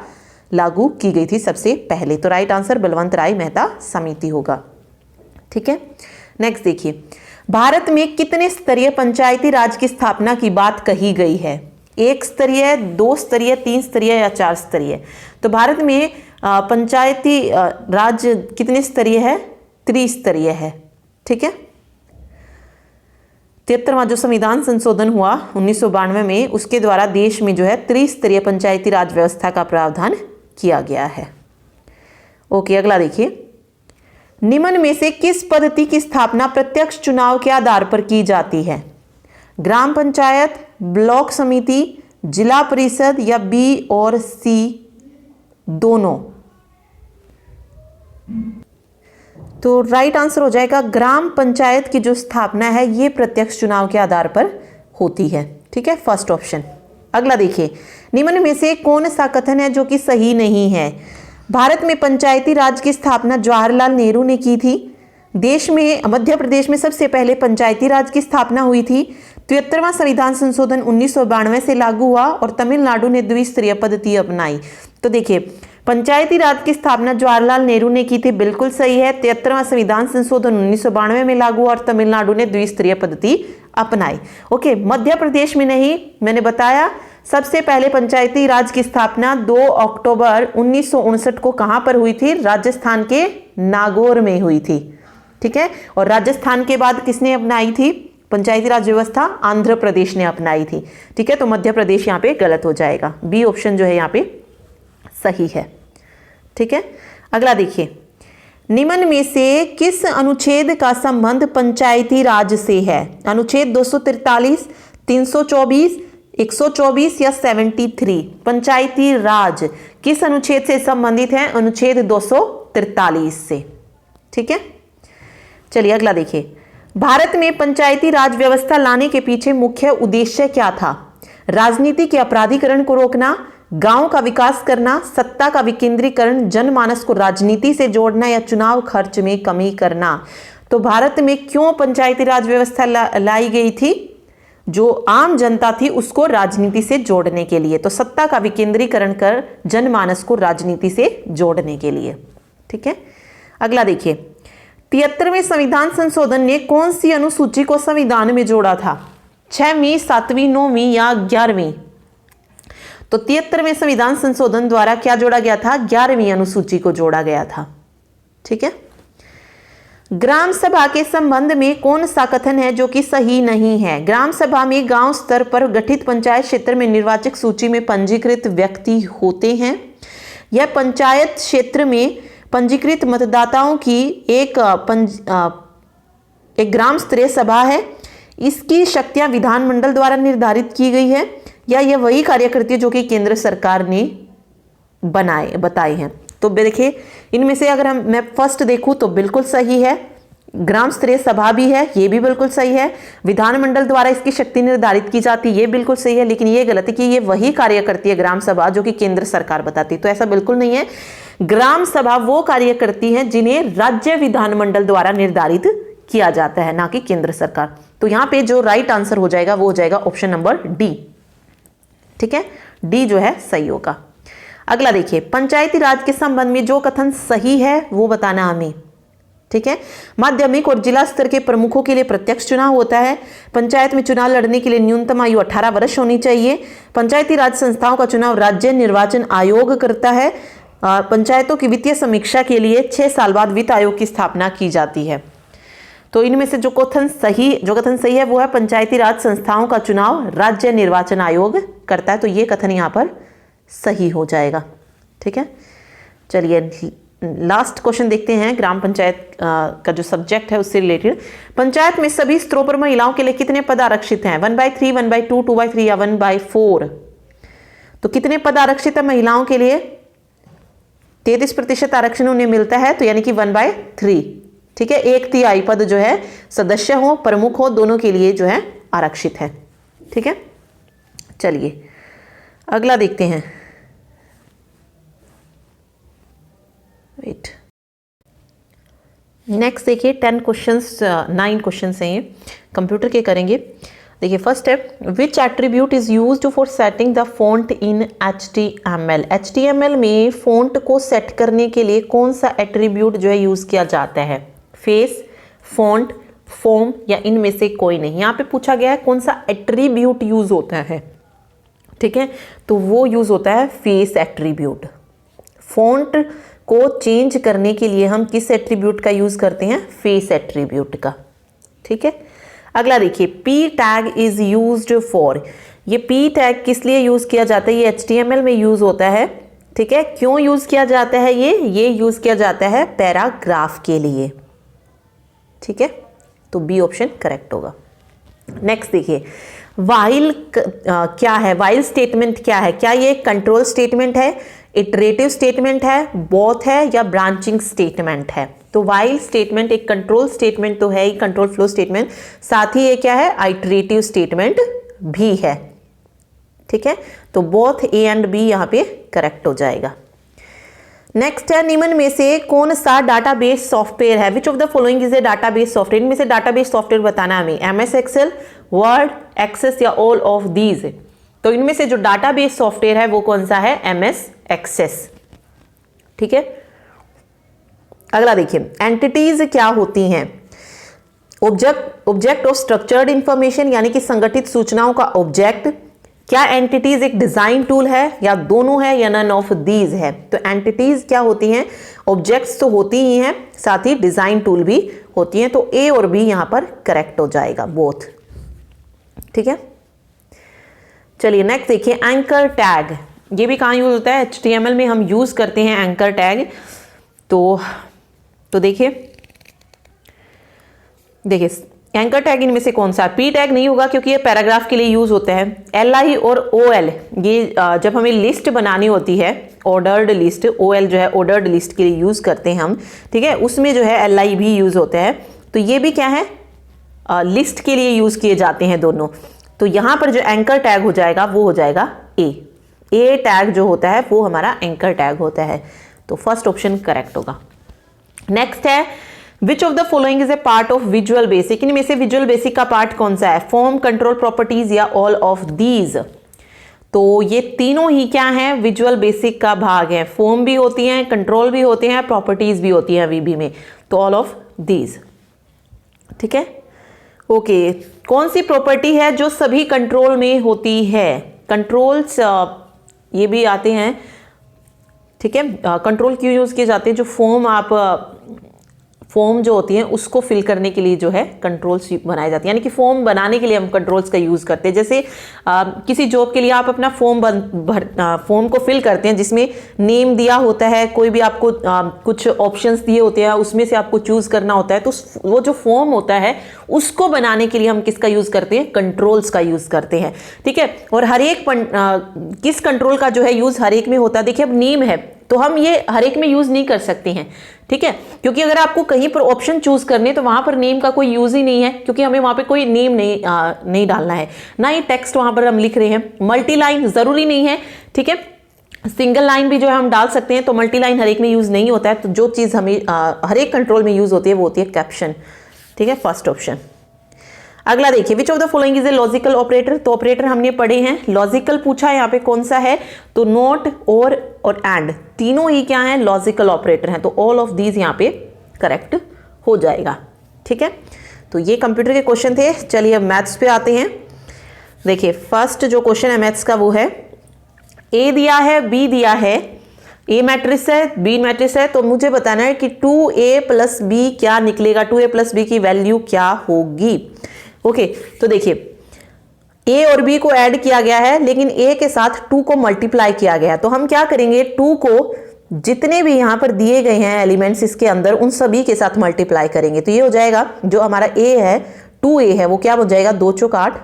लागू की गई थी सबसे पहले। तो राइट आंसर बलवंत राय मेहता समिति होगा। ठीक है, नेक्स्ट देखिए, भारत में कितने स्तरीय पंचायती राज की स्थापना की बात कही गई है? 1 स्तरीय, 2 स्तरीय, 3 स्तरीय या 4 स्तरीय? तो भारत में पंचायती राज कितने स्तरीय है? त्रिस्तरीय है। ठीक है, 73वां जो संविधान संशोधन हुआ 1992 में, उसके द्वारा देश में जो है त्रिस्तरीय पंचायती राज व्यवस्था का प्रावधान किया गया है। ओके, अगला देखिए, निम्न में से किस पद्धति की स्थापना प्रत्यक्ष चुनाव के आधार पर की जाती है? ग्राम पंचायत, ब्लॉक समिति, जिला परिषद या बी और सी दोनों? तो राइट आंसर हो जाएगा ग्राम पंचायत की जो स्थापना है ये प्रत्यक्ष चुनाव के आधार पर होती है। ठीक है, फर्स्ट ऑप्शन। अगला देखिए, निम्न में से कौन सा कथन है जो कि सही नहीं है? भारत में पंचायती राज की स्थापना जवाहरलाल नेहरू ने की थी। देश में मध्य प्रदेश में सबसे पहले पंचायती राज की स्थापना हुई थी। 73वां संविधान संशोधन 1992 से लागू हुआ और तमिलनाडु ने द्विस्तरीय पद्धति अपनाई। तो देखिए, पंचायती राज की स्थापना जवाहरलाल नेहरू ने की थी, बिल्कुल सही है। 73वां संविधान संशोधन 1992 में लागू हुआ और तमिलनाडु ने द्विस्तरीय पद्धति अपनाई। ओके, मध्य प्रदेश में नहीं, मैंने बताया सबसे पहले पंचायती राज की स्थापना 2 अक्टूबर 1959 को कहां पर हुई थी? राजस्थान के नागौर में हुई थी। ठीक है, और राजस्थान के बाद किसने अपनाई थी पंचायती राज व्यवस्था? आंध्र प्रदेश ने अपनाई थी। ठीक है, तो मध्य प्रदेश यहाँ पे गलत हो जाएगा, बी ऑप्शन जो है यहाँ पे सही है। ठीक है, अगला देखिए, निम्न में से किस अनुच्छेद का संबंध पंचायती राज से है? अनुच्छेद 243, 324, 124 या 73? पंचायती राज किस अनुच्छेद से संबंधित है? अनुच्छेद 243 से। ठीक है, चलिए अगला देखिए, भारत में पंचायती राज व्यवस्था लाने के पीछे मुख्य उद्देश्य क्या था? राजनीति के अपराधीकरण को रोकना, गांव का विकास करना, सत्ता का विकेंद्रीकरण, जनमानस को राजनीति से जोड़ना या चुनाव खर्च में कमी करना? तो भारत में क्यों पंचायती राज व्यवस्था लाई गई थी? जो आम जनता थी उसको राजनीति से जोड़ने के लिए। तो सत्ता का विकेंद्रीकरण कर जनमानस को राजनीति से जोड़ने के लिए। ठीक है, अगला देखिए, 73वें संविधान संशोधन ने कौन सी अनुसूची को संविधान में जोड़ा था? 6वीं, 7वीं, 9वीं या 11वीं? तो 73वें संविधान संशोधन द्वारा क्या जोड़ा गया था? 11वीं अनुसूची को जोड़ा गया था। ठीक है, ग्राम सभा के संबंध में कौन सा कथन है जो कि सही नहीं है? ग्राम सभा में गांव स्तर पर गठित पंचायत क्षेत्र में निर्वाचक सूची में पंजीकृत व्यक्ति होते हैं। यह पंचायत क्षेत्र में पंजीकृत मतदाताओं की एक ग्राम स्तरीय सभा है। इसकी शक्तियां विधानमंडल द्वारा निर्धारित की गई है, या यह वही कार्य करती है जो कि केंद्र सरकार ने बताए हैं? तो देखिए, इनमें से अगर मैं फर्स्ट देखूं तो बिल्कुल सही है, ग्राम स्तरीय सभा भी है, ये भी बिल्कुल सही है। विधानमंडल द्वारा इसकी शक्ति निर्धारित की जाती है, ये बिल्कुल सही है। लेकिन ये गलत है कि ये वही कार्य करती है ग्राम सभा जो कि केंद्र सरकार बताती है, तो ऐसा बिल्कुल नहीं है। ग्राम सभा वो कार्य करती है जिन्हें राज्य विधानमंडल द्वारा निर्धारित किया जाता है, ना कि केंद्र सरकार। तो यहाँ पे जो राइट आंसर हो जाएगा वो हो जाएगा ऑप्शन नंबर डी। ठीक है, डी जो है सही होगा। अगला देखिए, पंचायती राज के संबंध में जो कथन सही है वो बताना हमें। ठीक है, माध्यमिक और जिला स्तर के प्रमुखों के लिए प्रत्यक्ष चुनाव होता है। पंचायत में चुनाव लड़ने के लिए न्यूनतम आयु 18 वर्ष होनी चाहिए। पंचायती राज संस्थाओं का चुनाव राज्य निर्वाचन आयोग करता है। पंचायतों की वित्तीय समीक्षा के लिए 6 साल बाद वित्त आयोग की स्थापना की जाती है। तो इनमें से जो कथन सही है वो है पंचायती राज संस्थाओं का चुनाव राज्य निर्वाचन आयोग करता है। तो ये कथन यहाँ पर सही हो जाएगा। ठीक है, चलिए लास्ट क्वेश्चन देखते हैं। ग्राम पंचायत का जो सब्जेक्ट है उससे रिलेटेड, पंचायत में सभी स्तरों पर महिलाओं के लिए कितने पद आरक्षित हैं? 1/3, 1/2, 2/3 या 1/4? तो कितने पद आरक्षित है महिलाओं के लिए? 33% आरक्षण उन्हें मिलता है, तो यानी कि 1/3। ठीक है, 1/3 पद जो है सदस्य हो, प्रमुख हो, दोनों के लिए जो है आरक्षित है। ठीक है, चलिए अगला देखते हैं। वेट, नेक्स्ट देखिए 10 क्वेश्चंस, 9 क्वेश्चंस हैं ये, कंप्यूटर के करेंगे। देखिए फर्स्ट है, which attribute is used for setting the font in HTML। HTML में फॉन्ट को सेट करने के लिए कौन सा एट्रीब्यूट जो है यूज किया जाता है? फेस, फॉन्ट, फॉर्म या इनमें से कोई नहीं। यहाँ पे पूछा गया है कौन सा एट्रीब्यूट यूज होता है। ठीक है, तो वो यूज होता है फेस एट्रीब्यूट। फॉन्ट को चेंज करने के लिए हम किस एट्रीब्यूट का यूज करते हैं? फेस एट्रीब्यूट का। ठीक है, अगला देखिए, P tag is used for. ये पी टैग किस लिए यूज किया जाता है? ये HTML में यूज होता है। ठीक है, क्यों यूज किया जाता है? ये यूज किया जाता है पैराग्राफ के लिए। ठीक है, तो बी ऑप्शन करेक्ट होगा। नेक्स्ट देखिए, वाइल क्या है? वाइल स्टेटमेंट क्या है? क्या ये कंट्रोल स्टेटमेंट है, इटरेटिव स्टेटमेंट है, बोथ है या ब्रांचिंग स्टेटमेंट है? तो वाइल स्टेटमेंट एक कंट्रोल स्टेटमेंट तो है ही, कंट्रोल फ्लो स्टेटमेंट, साथ ही ये क्या है? आइटरेटिव स्टेटमेंट भी है। ठीक है, तो बोथ ए एंड बी यहां पे करेक्ट हो जाएगा। नेक्स्ट है, निम्न में से कौन सा डाटाबेस सॉफ्टवेयर है? Which of the following is a database software. इनमें से डाटाबेस सॉफ्टवेयर बताना हमें, MS एक्सेल, वर्ड, एक्सेस या ऑल ऑफ दीज। तो इनमें से जो डाटाबेस सॉफ्टवेयर है वो कौन सा है? MS Access. ठीक है, अगला देखिए, एंटिटीज क्या होती हैं? ऑब्जेक्ट ऑफ स्ट्रक्चर्ड इंफॉर्मेशन, यानी कि संगठित सूचनाओं का ऑब्जेक्ट। क्या एंटिटीज एक डिजाइन टूल है या दोनों है या नन ऑफ दीज है? तो एंटिटीज क्या होती हैं? ऑब्जेक्ट्स तो होती ही हैं, साथ ही डिजाइन टूल भी होती हैं। तो ए और बी यहां पर करेक्ट हो जाएगा, बोथ। ठीक है, चलिए नेक्स्ट देखिए, एंकर टैग। ये भी कहां यूज होता है? HTML में हम यूज करते हैं एंकर टैग। तो देखिए एंकर टैग इनमें से कौन सा? पी टैग नहीं होगा क्योंकि ये पैराग्राफ के लिए यूज होता है। LI और OL, ये जब हमें लिस्ट बनानी होती है, ऑर्डर्ड लिस्ट, OL जो है ऑर्डर्ड लिस्ट के लिए यूज करते हैं हम। ठीक है, उसमें जो है LI भी यूज होता है। तो ये भी क्या है? लिस्ट के लिए यूज किए जाते हैं दोनों। तो यहां पर जो एंकर टैग हो जाएगा वो हो जाएगा ए टैग जो होता है वो हमारा एंकर टैग होता है। तो फर्स्ट ऑप्शन करेक्ट होगा। नेक्स्ट है, which of the following is a part of visual basic. इनमें से विजुअल बेसिक का पार्ट कौन सा है? फॉर्म, कंट्रोल, प्रॉपर्टीज या ऑल ऑफ दीज। तो ये तीनों ही क्या है? विजुअल बेसिक का भाग है। फॉर्म भी होती हैं, कंट्रोल भी होते हैं, प्रॉपर्टीज भी होती हैं VB में, तो ऑल ऑफ दीज। ठीक है, ओके, कौन सी प्रॉपर्टी है जो सभी कंट्रोल में होती है? कंट्रोल्स ये भी आते हैं। ठीक है, कंट्रोल क्यों यूज किए जाते हैं? जो फॉर्म जो होती है उसको फिल करने के लिए जो है कंट्रोल्स बनाए जाते हैं, यानी कि फॉर्म बनाने के लिए हम कंट्रोल्स का यूज करते हैं। जैसे किसी जॉब के लिए आप अपना फॉर्म को फिल करते हैं जिसमें नेम दिया होता है, कोई भी आपको कुछ ऑप्शंस दिए होते हैं, उसमें से आपको चूज करना होता है। तो वो जो फॉर्म होता है उसको बनाने के लिए हम किसका यूज करते हैं? कंट्रोल्स का यूज करते हैं। ठीक है, और हर एक किस कंट्रोल का जो है यूज हर एक में होता है। देखिए अब नेम है तो हम ये हर एक में यूज नहीं कर सकते हैं। ठीक है, क्योंकि अगर आपको कहीं पर ऑप्शन चूज करने तो वहां पर नेम का कोई यूज ही नहीं है, क्योंकि हमें वहां पे कोई नेम नहीं डालना है, ना ही टेक्स्ट वहां पर हम लिख रहे हैं। मल्टी लाइन जरूरी नहीं है। ठीक है, सिंगल लाइन भी जो है हम डाल सकते हैं, तो मल्टी लाइन हर एक में यूज नहीं होता है। तो जो चीज हमें हर एक कंट्रोल में यूज होती है वो होती है कैप्शन। ठीक है, फर्स्ट ऑप्शन। अगला देखिए, which of the following is a logical operator. तो ऑपरेटर हमने पढ़े हैं, लॉजिकल पूछा है यहाँ पे कौन सा है? तो नॉट, और एंड, तीनों ही क्या है? लॉजिकल ऑपरेटर हैं। तो ऑल ऑफ दीज यहाँ पे करेक्ट हो जाएगा। ठीक है, तो ये कंप्यूटर के क्वेश्चन थे। चलिए अब मैथ्स पे आते हैं। देखिए फर्स्ट जो क्वेश्चन है मैथ्स का वो है, ए दिया है, बी दिया है, ए मैट्रिक्स है, बी मैट्रिक्स है, तो मुझे बताना है कि 2a + b क्या निकलेगा, 2a + b की वैल्यू क्या होगी। ओके, तो देखिए a और b को ऐड किया गया है, लेकिन a के साथ 2 को मल्टीप्लाई किया गया है। तो हम क्या करेंगे, 2 को जितने भी यहां पर दिए गए हैं एलिमेंट्स इसके अंदर उन सभी के साथ मल्टीप्लाई करेंगे। तो ये हो जाएगा, जो हमारा a है 2a है वो क्या हो जाएगा, 2 चौक 8,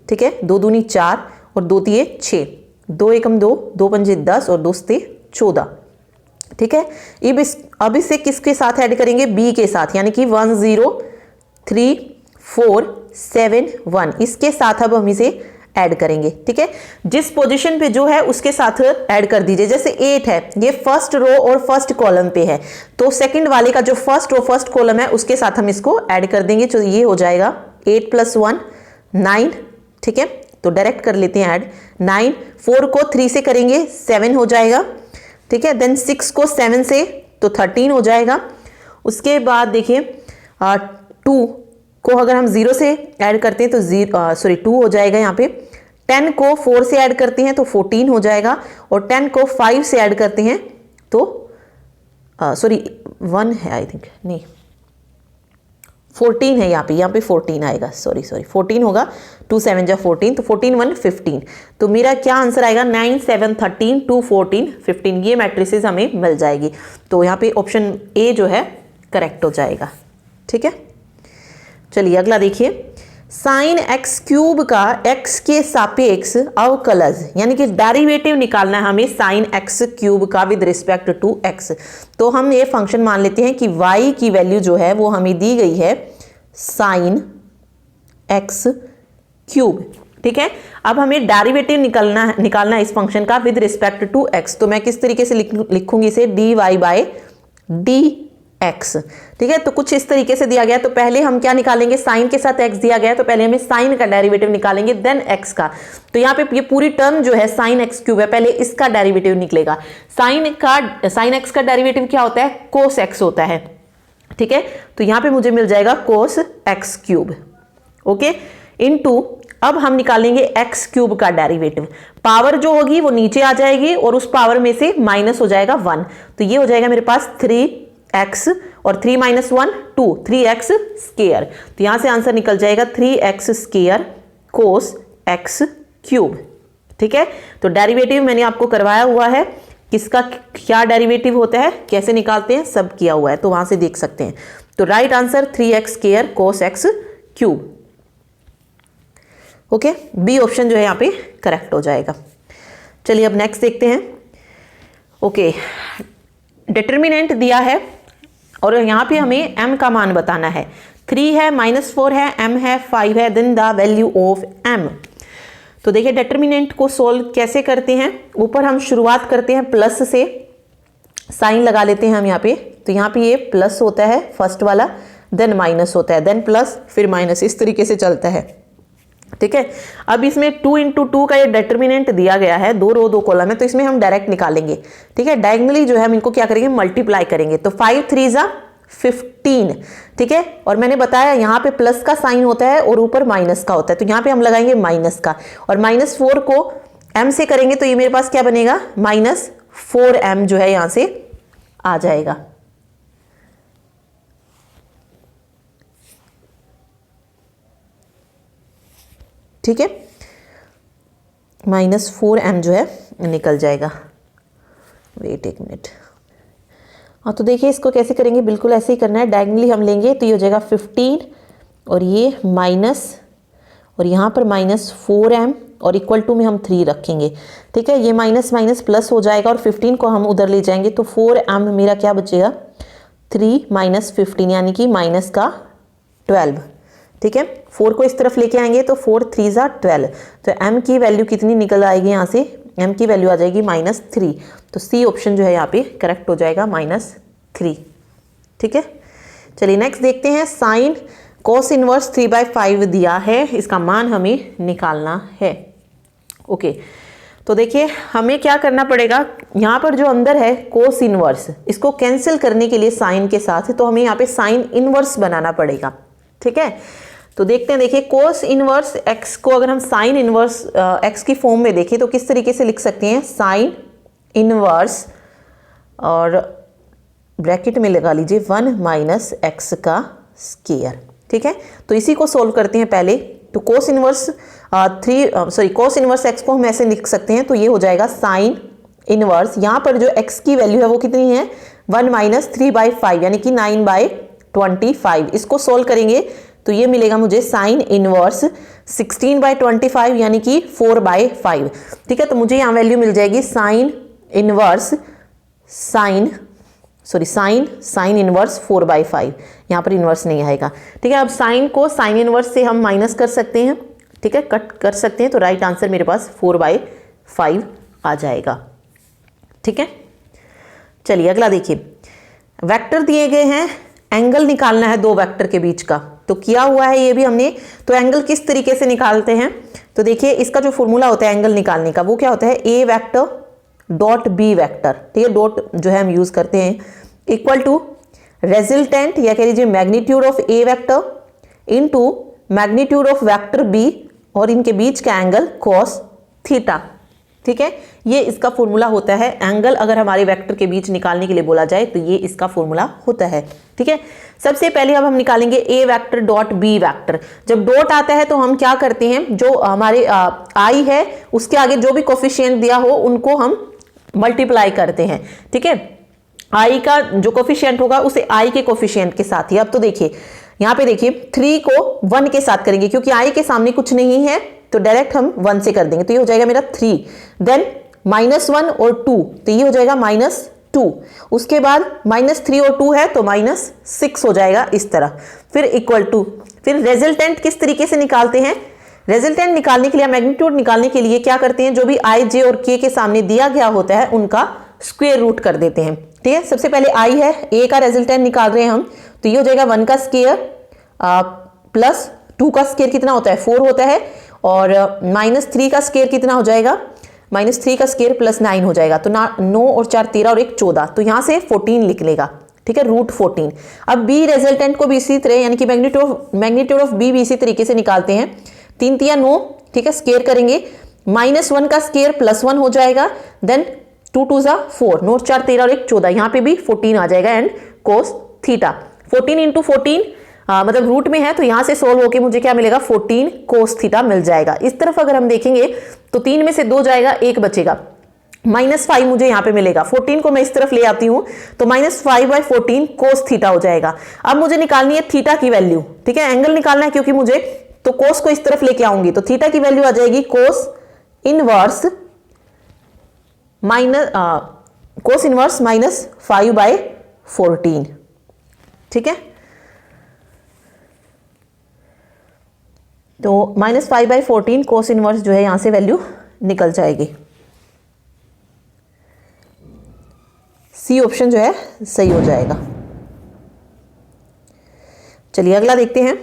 ठीक है, 2 दूनी 4 और 2 तिये 6, 2 एकम 2, 2 पंजे 10 और 2 सते 14। ठीक है, अब इसे किसके साथ ऐड करेंगे, बी के साथ, यानी कि 1 0 3 4 7 1, इसके साथ अब हम इसे ऐड करेंगे। ठीक है, जिस पोजीशन पे जो है उसके साथ ऐड कर दीजिए। जैसे 8 है, ये फर्स्ट रो और फर्स्ट कॉलम पे है, तो सेकंड वाले का जो फर्स्ट रो फर्स्ट कॉलम है उसके साथ हम इसको ऐड कर देंगे। तो ये हो जाएगा 8 + 1 9। ठीक है, तो डायरेक्ट कर लेते हैं ऐड। 9, 4 को 3 से करेंगे 7 हो जाएगा। ठीक है, देन 6 को 7 से तो 13 हो जाएगा। उसके बाद देखिए 2 को अगर हम 0 से ऐड करते हैं तो 2 हो जाएगा यहाँ पे। 10 को 4 से ऐड करते हैं तो 14 हो जाएगा, और 10 को 5 से ऐड करते हैं तो 1 है आई थिंक, नहीं 14 है यहाँ पे 14 आएगा, सॉरी 14 होगा। 2 7 जा 14, तो 14 1 15। तो मेरा क्या आंसर आएगा, 9 7 13 2 14 15, ये मैट्रिसेस हमें मिल जाएगी। तो यहाँ पे ऑप्शन ए जो है करेक्ट हो जाएगा। ठीक है, चलिए अगला देखिए, साइन एक्स क्यूब का एक्स के सापेक्ष अवकलज, यानी कि डेरिवेटिव निकालना है हमें साइन एक्स क्यूब का विद रिस्पेक्ट टू एक्स। तो हम ये फंक्शन मान लेते हैं कि y की वैल्यू जो है वो हमें दी गई है साइन एक्स क्यूब। ठीक है, अब हमें डेरिवेटिव निकालना है इस फंक्शन का विद रिस्पेक्ट टू एक्स। तो मैं किस तरीके से लिखूंगी इसे, dy/dx। ठीक है, तो कुछ इस तरीके से दिया गया, तो पहले हम क्या निकालेंगे, साइन के साथ x दिया गया है तो पहले हमें साइन का डेरिवेटिव निकालेंगे, देन x का। तो यहाँ पे ये पूरी टर्म जो है साइन एक्स क्यूब है, पहले इसका डेरिवेटिव निकलेगा। साइन एक्स का डेरिवेटिव क्या होता है, कोस एक्स होता है। ठीक है, तो यहाँ पे मुझे मिल जाएगा कोस एक्स क्यूब। ओके, इनटू अब हम निकालेंगे एक्स क्यूब का डेरिवेटिव। पावर जो होगी वो नीचे आ जाएगी और उस पावर में से माइनस हो जाएगा 1, तो ये हो जाएगा मेरे पास 3x और 3 - 1 2, 3x स्क्वायर। तो यहां से आंसर निकल जाएगा 3x square cos x cube. ठीक है, तो डेरिवेटिव मैंने आपको करवाया हुआ है, किसका क्या डेरिवेटिव होता है, कैसे निकालते हैं, सब किया हुआ है, तो वहां से देख सकते हैं। तो right answer 3x square cos x cube. Okay, b option जो है यहाँ पे करेक्ट हो जाएगा। चलिए अब नेक्स्ट देखते हैं। ओके, डिटर्मिनेंट दिया है और यहाँ पे हमें m का मान बताना है। 3 है, -4 है, m है, 5 है, then the value of m। तो देखिए डिटर्मिनेंट को सोल्व कैसे करते हैं। ऊपर हम शुरुआत करते हैं प्लस से, साइन लगा लेते हैं हम यहाँ पे। तो यहाँ पे ये प्लस होता है फर्स्ट वाला, देन माइनस होता है, देन प्लस फिर माइनस, इस तरीके से चलता है। ठीक है, अब इसमें 2 × 2 का ये डिटर्मिनेंट दिया गया है, 2 रो 2 कॉलम है, तो इसमें हम डायरेक्ट निकालेंगे। ठीक है, डायगोनली जो है हम इनको क्या करेंगे, मल्टीप्लाई करेंगे। तो 5 3 = 15। ठीक है, और मैंने बताया यहाँ पे प्लस का साइन होता है और ऊपर माइनस का होता है, तो यहाँ पे हम लगाएंगे माइनस का, और -4 को m से करेंगे तो ये मेरे पास क्या बनेगा, -4m जो है यहाँ से आ जाएगा। ठीक है, -4m जो है निकल जाएगा। वेट एक मिनट, हाँ तो देखिए इसको कैसे करेंगे, बिल्कुल ऐसे ही करना है। डायगोनली हम लेंगे तो ये हो जाएगा 15 और ये माइनस, और यहाँ पर -4m और इक्वल टू में हम 3 रखेंगे। ठीक है, ये माइनस माइनस प्लस हो जाएगा और 15 को हम उधर ले जाएंगे, तो 4m मेरा क्या बचेगा, 3 - 15 यानी कि माइनस का 12। ठीक है, 4 को इस तरफ लेके आएंगे तो 4 3 = 12। तो m की वैल्यू कितनी निकल आएगी, यहाँ से m की वैल्यू आ जाएगी -3। तो सी ऑप्शन जो है यहाँ पे करेक्ट हो जाएगा, -3। ठीक है, चलिए नेक्स्ट देखते हैं। साइन कोस इनवर्स 3/5 दिया है, इसका मान हमें निकालना है। ओके, तो देखिए हमें क्या करना पड़ेगा, यहाँ पर जो अंदर है कोस इनवर्स, इसको कैंसिल करने के लिए साइन के साथ, तो हमें यहाँ पे साइन इनवर्स बनाना पड़ेगा। ठीक है, तो देखते हैं। देखिए कोस इनवर्स x को अगर हम साइन इनवर्स x की फॉर्म में देखें तो किस तरीके से लिख सकते हैं, साइन इनवर्स और ब्रैकेट में लगा लीजिए 1 - x का स्क्वायर। ठीक है, तो इसी को सोल्व करते हैं पहले। तो cos inverse cos inverse x को हम ऐसे लिख सकते हैं, तो ये हो जाएगा साइन इनवर्स, यहाँ पर जो x की वैल्यू है वो कितनी है, 1 - 3/5 यानी कि 9/25। इसको सोल्व करेंगे तो तो ये मिलेगा मुझे साइन इनवर्स 16/25 यानी कि 4/5। ठीक है, तो मुझे यहाँ वैल्यू मिल जाएगी साइन इनवर्स साइन इनवर्स 4/5। यहाँ पर इनवर्स नहीं आएगा। ठीक है, अब साइन को साइन इनवर्स से हम माइनस कर सकते हैं। ठीक है, कट कर सकते हैं, तो राइट आंसर मेरे पास 4/5 आ जाएगा। ठीक है, चलिए अगला देखिए। वेक्टर दिए गए हैं, एंगल निकालना है दो वेक्टर के बीच का। तो किया हुआ है ये भी हमने। तो एंगल किस तरीके से निकालते हैं, तो देखिए इसका जो फॉर्मूला होता है एंगल निकालने का वो क्या होता है, ए वेक्टर डॉट बी वेक्टर। ठीक है, डॉट जो है हम यूज करते हैं, इक्वल टू रेजल्टेंट या कह लीजिए magnitude of a vector into magnitude of vector b और इनके बीच का एंगल कॉस थीटा। ठीक है, ये इसका फॉर्मूला होता है। एंगल अगर हमारे वेक्टर के बीच निकालने के लिए बोला जाए तो ये इसका फॉर्मूला होता है। ठीक है, सबसे पहले अब हम निकालेंगे ए वेक्टर डॉट बी वेक्टर। जब डॉट आता है तो हम क्या करते हैं, जो हमारे आई है उसके आगे जो भी कोफिशिएंट दिया हो उनको हम मल्टीप्लाई करते हैं। ठीक है, आई का जो कोफिशिएंट होगा उसे आई के कोफिशिएंट के साथ ही। अब तो देखिए यहाँ पे देखिए 3 को 1 के साथ करेंगे क्योंकि आई के सामने कुछ नहीं है, तो डायरेक्ट हम 1 से कर देंगे। तो ये हो जाएगा मेरा 3, देन -1 और 2, तो ये हो जाएगा -2। उसके बाद -3 और 2 है तो -6 हो जाएगा इस तरह। फिर इक्वल टू, फिर रेजल्टेंट किस तरीके से निकालते हैं, रेजल्टेंट निकालने के लिए, मैग्नीट्यूड निकालने के लिए क्या करते हैं, जो भी आई जे और के के सामने दिया गया होता है उनका स्क्वायर रूट कर देते हैं। ठीक है, सबसे पहले आई है, ए का रेजल्टेंट निकाल रहे हैं हम, तो ये हो जाएगा 1 का स्क्वायर प्लस 2 का स्क्वायर कितना होता है 4 होता है, और -3 का स्क्वायर कितना हो जाएगा, -3 का स्क्वायर प्लस 9 हो जाएगा। तो 9 और 4 13 और 1 14, तो यहाँ से 14 लिख लेगा। ठीक है, √14। अब बी रेजल्टेंट को भी इसी तरह, यानी कि मैग्नीट्यूड ऑफ बी भी इसी तरीके से निकालते हैं। 3 3 9, ठीक है, स्क्वायर करेंगे, -1 का स्क्वायर +1 हो जाएगा, देन 2 2 4, 9 4 13 और 1 14, यहाँ पे भी 14 आ जाएगा एंड कोस थीटा। 14 × 14 मतलब रूट में है तो यहां से सोल्व होके मुझे क्या मिलेगा, 14 कोस थीटा मिल जाएगा। इस तरफ अगर हम देखेंगे तो 3 में से 2 जाएगा, 1 बचेगा, -5 मुझे यहां पे मिलेगा। 14 को मैं इस तरफ ले आती हूं तो -5/14 कोस थीटा हो जाएगा। अब मुझे निकालनी है थीटा की वैल्यू। ठीक है, एंगल निकालना है क्योंकि मुझे, तो कोस को इस तरफ लेके आऊंगी तो थीटा की वैल्यू आ जाएगी कोस इनवर्स -5/14। ठीक है, तो -5/14 कोस इनवर्स जो है यहां से वैल्यू निकल जाएगी। सी ऑप्शन जो है सही हो जाएगा। चलिए अगला देखते हैं।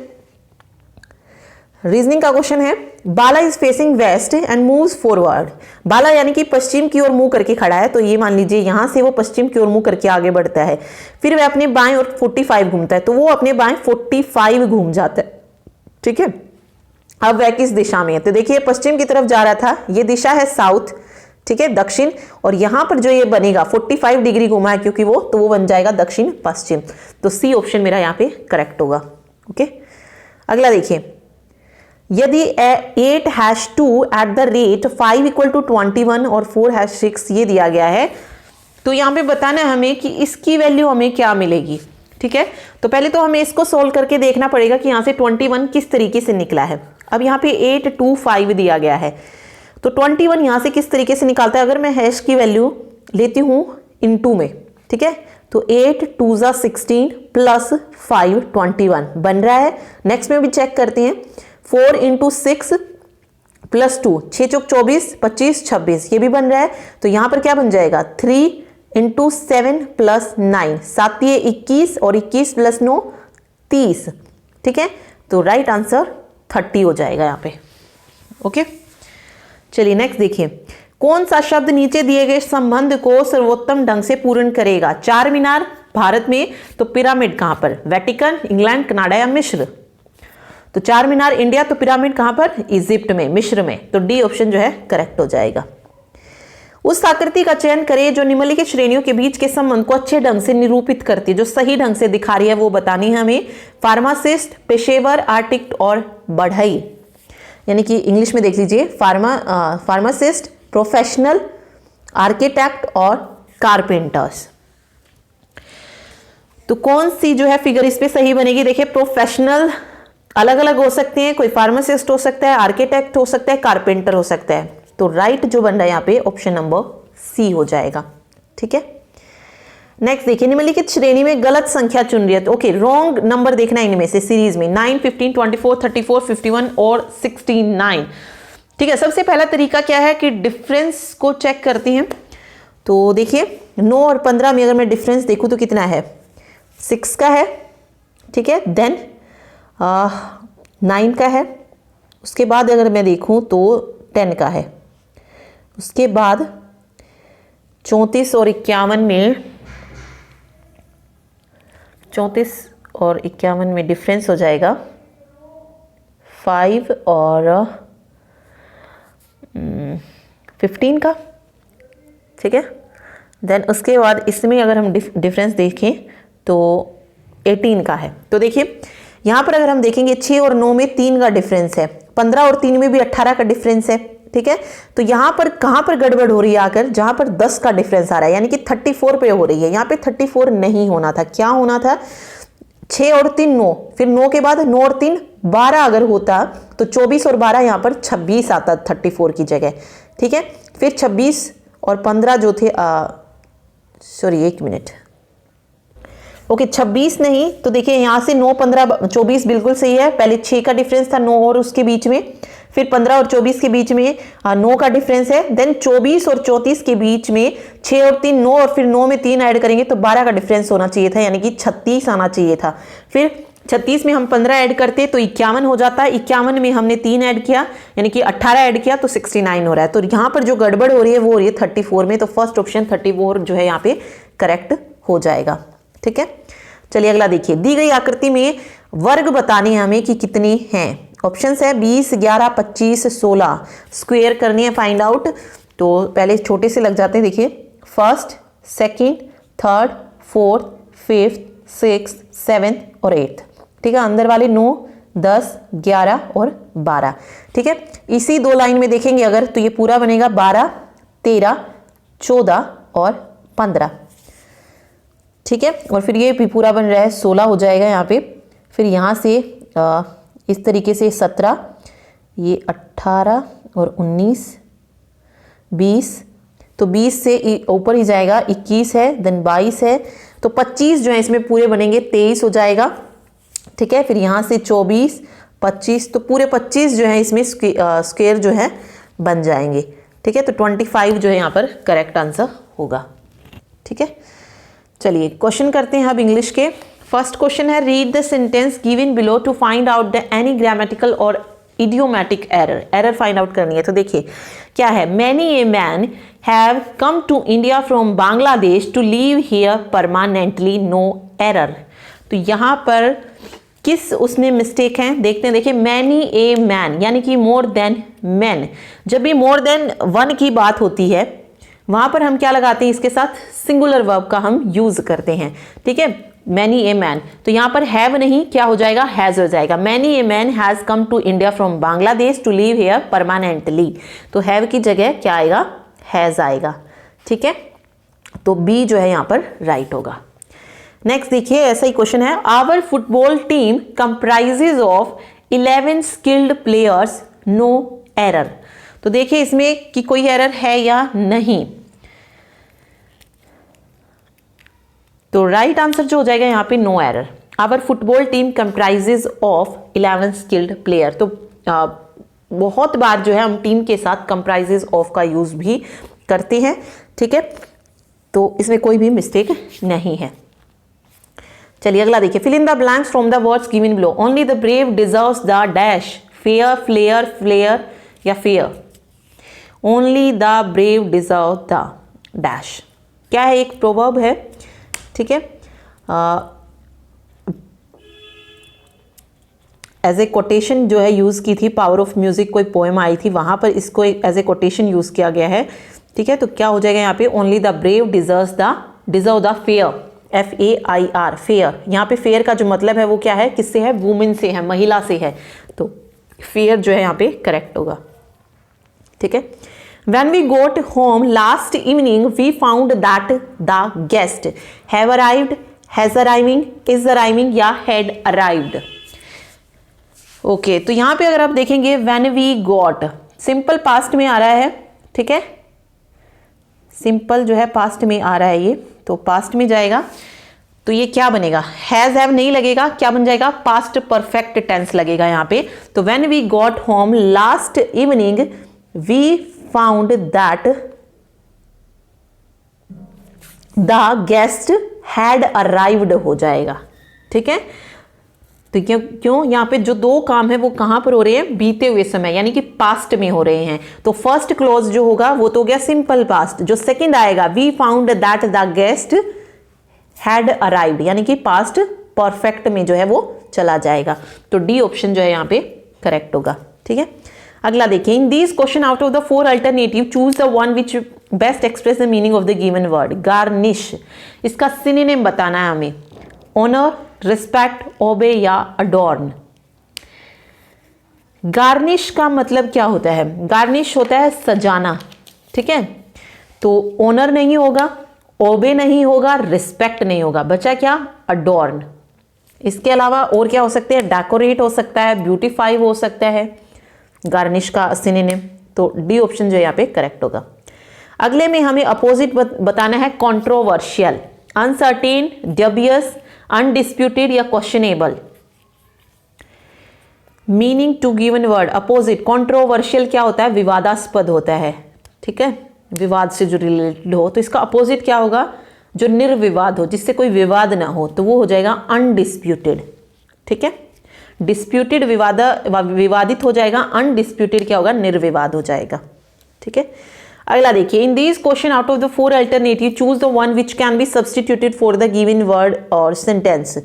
रीजनिंग का क्वेश्चन है, Bala is facing west and moves forward. Bala यानी कि पश्चिम की ओर मुंह करके खड़ा है, तो ये मान लीजिए यहां से वो पश्चिम की ओर मुंह करके आगे बढ़ता है। फिर वह अपने बाएं और 45 घूमता है, तो वो अपने बाएं 45 घूम जाता है। ठीक है, अब वह किस दिशा में है, तो देखिए पश्चिम की तरफ जा रहा था, ये दिशा है साउथ। ठीक है, दक्षिण, और यहां पर जो ये बनेगा 45 डिग्री घुमा है क्योंकि वो, तो वो बन जाएगा दक्षिण पश्चिम। तो सी ऑप्शन मेरा यहाँ पे करेक्ट होगा। ओके, अगला देखिए, यदि 8#2 एट द रेट 5 = 21 और 4#6 ये दिया गया है, तो यहाँ पे बताना है हमें कि इसकी वैल्यू हमें क्या मिलेगी। ठीक है, तो पहले तो हमें इसको सोल्व करके देखना पड़ेगा कि यहाँ से 21 किस तरीके से निकला है। अब यहाँ पे 8 2 5 दिया गया है, तो 21 यहाँ से किस तरीके से निकालता है, अगर मैं हैश की वैल्यू लेती हूँ इनटू में। ठीक है, तो 8 2 16 प्लस 5 21 बन रहा है। नेक्स्ट में भी चेक करते हैं, 4 × 6 प्लस 2, 6 चौक 24 25 26 ये भी बन रहा है। तो यहाँ पर क्या बन जाएगा, 3 × 7 प्लस 9, 7 ये 21 और 21 प्लस 9 30। ठीक है, तो राइट आंसर 30 हो जाएगा यहाँ पे। ओके, चलिए नेक्स्ट देखिए, कौन सा शब्द नीचे दिए गए संबंध को सर्वोत्तम ढंग से पूर्ण करेगा। चार मीनार भारत में, तो पिरामिड कहां पर, वेटिकन, इंग्लैंड, कनाडा या मिस्र। तो चार मीनार इंडिया, तो पिरामिड कहां पर, इजिप्ट में, मिस्र में। तो डी ऑप्शन जो है करेक्ट हो जाएगा। उस आकृति का चयन करें जो निम्नलिखित श्रेणियों के बीच के संबंध को अच्छे ढंग से निरूपित करती है, जो सही ढंग से दिखा रही है वो बतानी है हमें। फार्मासिस्ट, पेशेवर, आर्टिस्ट और बढ़ई, यानी कि इंग्लिश में देख लीजिए, फार्मासिस्ट, प्रोफेशनल, आर्किटेक्ट और कारपेंटर्स। तो कौन सी जो है फिगर इस पे सही बनेगी, देखिए प्रोफेशनल अलग अलग हो सकते हैं, कोई फार्मासिस्ट हो सकता है, आर्किटेक्ट हो सकता है, कारपेंटर हो सकता है। तो राइट जो बन रहा है यहाँ पे ऑप्शन नंबर सी हो जाएगा। ठीक है, नेक्स्ट देखिए, निम्नलिखित श्रेणी में गलत संख्या चुन रही है। तो ओके, रॉन्ग नंबर देखना है इनमें से सीरीज में 9, 15, 24, 34, 51 और 69। ठीक है, सबसे पहला तरीका क्या है कि डिफरेंस को चेक करते हैं। तो देखिए 9 और 15 में अगर मैं डिफरेंस देखूं तो कितना है, 6 का है। ठीक है, देन 9 का है, उसके बाद अगर मैं देखूं तो 10 का है, उसके बाद 34 और 51 में 34 और 51 में डिफरेंस हो जाएगा 5 और 15 का। ठीक है, देन उसके बाद इसमें अगर हम डिफरेंस देखें तो 18 का है। तो देखिए यहाँ पर अगर हम देखेंगे 6 और 9 में 3 का डिफरेंस है, 15 और 3 में भी 18 का डिफरेंस है। ठीक है, तो यहाँ पर कहाँ पर गड़बड़ हो रही है आकर, जहाँ पर 10 का डिफरेंस आ रहा है, यानी कि 34 पे हो रही है। यहाँ पे 34 नहीं होना था, क्या होना था, 6 और 3 9, फिर 9 के बाद 9 और 3 12 अगर होता तो 24 और 12 यहाँ पर 26 आता 34 की जगह। ठीक है, फिर 26 और 15 जो थे, सॉरी एक मिनट, ओके 26 नहीं, तो देखिए यहाँ से 9 15 24 बिल्कुल सही है। पहले 6 का डिफरेंस था 9 और उसके बीच में, फिर 15 और 24 के बीच में 9 का डिफरेंस है, देन 24 और 34 के बीच में 6 और 3 9, और फिर 9 में 3 ऐड करेंगे तो 12 का डिफरेंस होना चाहिए था, यानी कि 36 आना चाहिए था। फिर 36 में हम 15 ऐड करते तो 51 हो जाता है, 51 में हमने 3 ऐड किया यानी कि 18 ऐड किया तो 69 हो रहा है। तो यहाँ पर जो गड़बड़ हो रही है वो हो रही है 34 में, तो फर्स्ट ऑप्शन 34 जो है यहाँ पे करेक्ट हो जाएगा। ठीक है, चलिए अगला देखिए, दी गई आकृति में वर्ग बताने हैं हमें कि कितने हैं। ऑप्शंस है 20, 11, 25, 16। स्क्वायर करनी है, फाइंड आउट। तो पहले छोटे से लग जाते हैं, देखिए first, second, third, fourth, fifth, six, seventh और एट्थ। ठीक है, अंदर वाले 9, 10, 11 और 12। ठीक है, इसी दो लाइन में देखेंगे अगर तो ये पूरा बनेगा 12, 13, 14 और 15। ठीक है, और फिर ये भी पूरा बन रहा है 16 हो जाएगा यहाँ पे। फिर यहाँ से इस तरीके से 17, ये 18 और 19, 20, तो 20 से ऊपर ही जाएगा, 21 है, देन 22 है, तो 25 जो है इसमें पूरे बनेंगे, 23 हो जाएगा। ठीक है, फिर यहाँ से 24, 25, तो पूरे 25 जो है इसमें स्क्वायर जो है बन जाएंगे। ठीक है, तो 25 जो है यहाँ पर करेक्ट आंसर होगा। ठीक है, चलिए क्वेश्चन करते हैं अब इंग्लिश के। फर्स्ट क्वेश्चन है, read the sentence given below to find out the any grammatical और इडियोमैटिक एरर फाइंड आउट करनी है। तो देखिए क्या है, many a man have come to India from Bangladesh to live here permanently, no error. तो यहाँ पर किस उसमें मिस्टेक है देखते हैं। देखिए मैनी ए मैन यानी कि मोर देन मैन, जब भी मोर देन वन की बात होती है वहां पर हम क्या लगाते हैं, इसके साथ सिंगुलर वर्ब का हम यूज करते हैं। ठीक है, मैनी ए मैन, तो यहां पर हैव नहीं, क्या हो जाएगा, हैज हो जाएगा। Many a man has come to India from Bangladesh to live here permanently, तो हैव की जगह क्या आएगा, हैज आएगा। ठीक है, तो बी जो है यहां पर राइट होगा। नेक्स्ट देखिए, ऐसा ही क्वेश्चन है, our football team comprises of 11 skilled players, no error. तो देखिए इसमें कि कोई एरर है या नहीं, तो राइट आंसर जो हो जाएगा यहाँ पे no error. Our football team comprises of 11 skilled player, तो बहुत बार जो है हम टीम के साथ कंप्राइजेज ऑफ का यूज भी करते हैं। ठीक है, तो इसमें कोई भी मिस्टेक नहीं है। चलिए अगला देखिए, fill in the blanks from the words given below, only the brave deserves the dash, fair, flair, flair या fair. Only the brave deserve the dash, क्या है, एक प्रोवर्ब है। ठीक है, एज ए कोटेशन जो है यूज की थी, पावर ऑफ म्यूजिक कोई पोएम आई थी, वहां पर इसको एज ए कोटेशन यूज किया गया है। ठीक है, तो क्या हो जाएगा यहाँ पे, only the brave deserve the fair, FAIR, fair. यहाँ पे फेयर का जो मतलब है वो क्या है, किससे है, वुमेन से है, महिला से है, तो फेयर जो है यहाँ पे करेक्ट होगा। ठीक है, when we got home last evening we found that the guest have arrived, has arriving, is arriving या had arrived। ओके, तो यहाँ पे अगर आप देखेंगे when we got, simple past में आ रहा है, ठीक है, सिंपल जो है पास्ट में आ रहा है ये, तो पास्ट में जाएगा तो ये क्या बनेगा, हैज हैव नहीं लगेगा, क्या बन जाएगा, पास्ट परफेक्ट टेंस लगेगा यहाँ पे। तो when we got home last evening we found that the guest had arrived हो जाएगा, ठीक है। तो क्यों यहाँ पे जो दो काम है वो कहां पर हो रहे हैं, बीते हुए समय यानी कि पास्ट में हो रहे हैं। तो फर्स्ट क्लॉज जो होगा वो तो हो गया सिंपल पास्ट, जो सेकंड आएगा we found that the guest had arrived यानी कि पास्ट परफेक्ट में जो है वो चला जाएगा। तो डी ऑप्शन जो है यहाँ पे करेक्ट होगा, ठीक है। अगला देखिए, in this question out of the 4 alternative choose the one which best express the meaning of the given word. Garnish, इसका सिनोनिम बताना है हमें, ऑनर, रिस्पेक्ट, ओबे या अडॉर्न। गार्निश का मतलब क्या होता है, गार्निश होता है सजाना, ठीक है। तो ऑनर नहीं होगा, ओबे नहीं होगा, रिस्पेक्ट नहीं होगा, बचा क्या, अडॉर्न। इसके अलावा और क्या हो सकते हैं, डेकोरेट हो सकता है, ब्यूटीफाई हो सकता है गार्निश का सिनोनिम। तो डी ऑप्शन जो है यहाँ पे करेक्ट होगा। अगले में हमें अपोजिट बताना है, कंट्रोवर्शियल, अनसर्टेन, डबियस, अनडिस्प्यूटेड या questionable. Meaning to given word, opposite, controversial क्या होता है, विवादास्पद होता है, ठीक है, विवाद से जो रिलेटेड हो। तो इसका अपोजिट क्या होगा, जो निर्विवाद हो, जिससे कोई विवाद ना हो, तो वो हो जाएगा अनडिस्प्यूटेड, ठीक है। डिस्प्यूटेड विवादित हो जाएगा, अनडिस्प्यूटेड क्या होगा, निर्विवाद हो जाएगा, ठीक है। अगला देखिए, in this question out of the 4 alternative choose the one which can be substituted for the given word और sentence.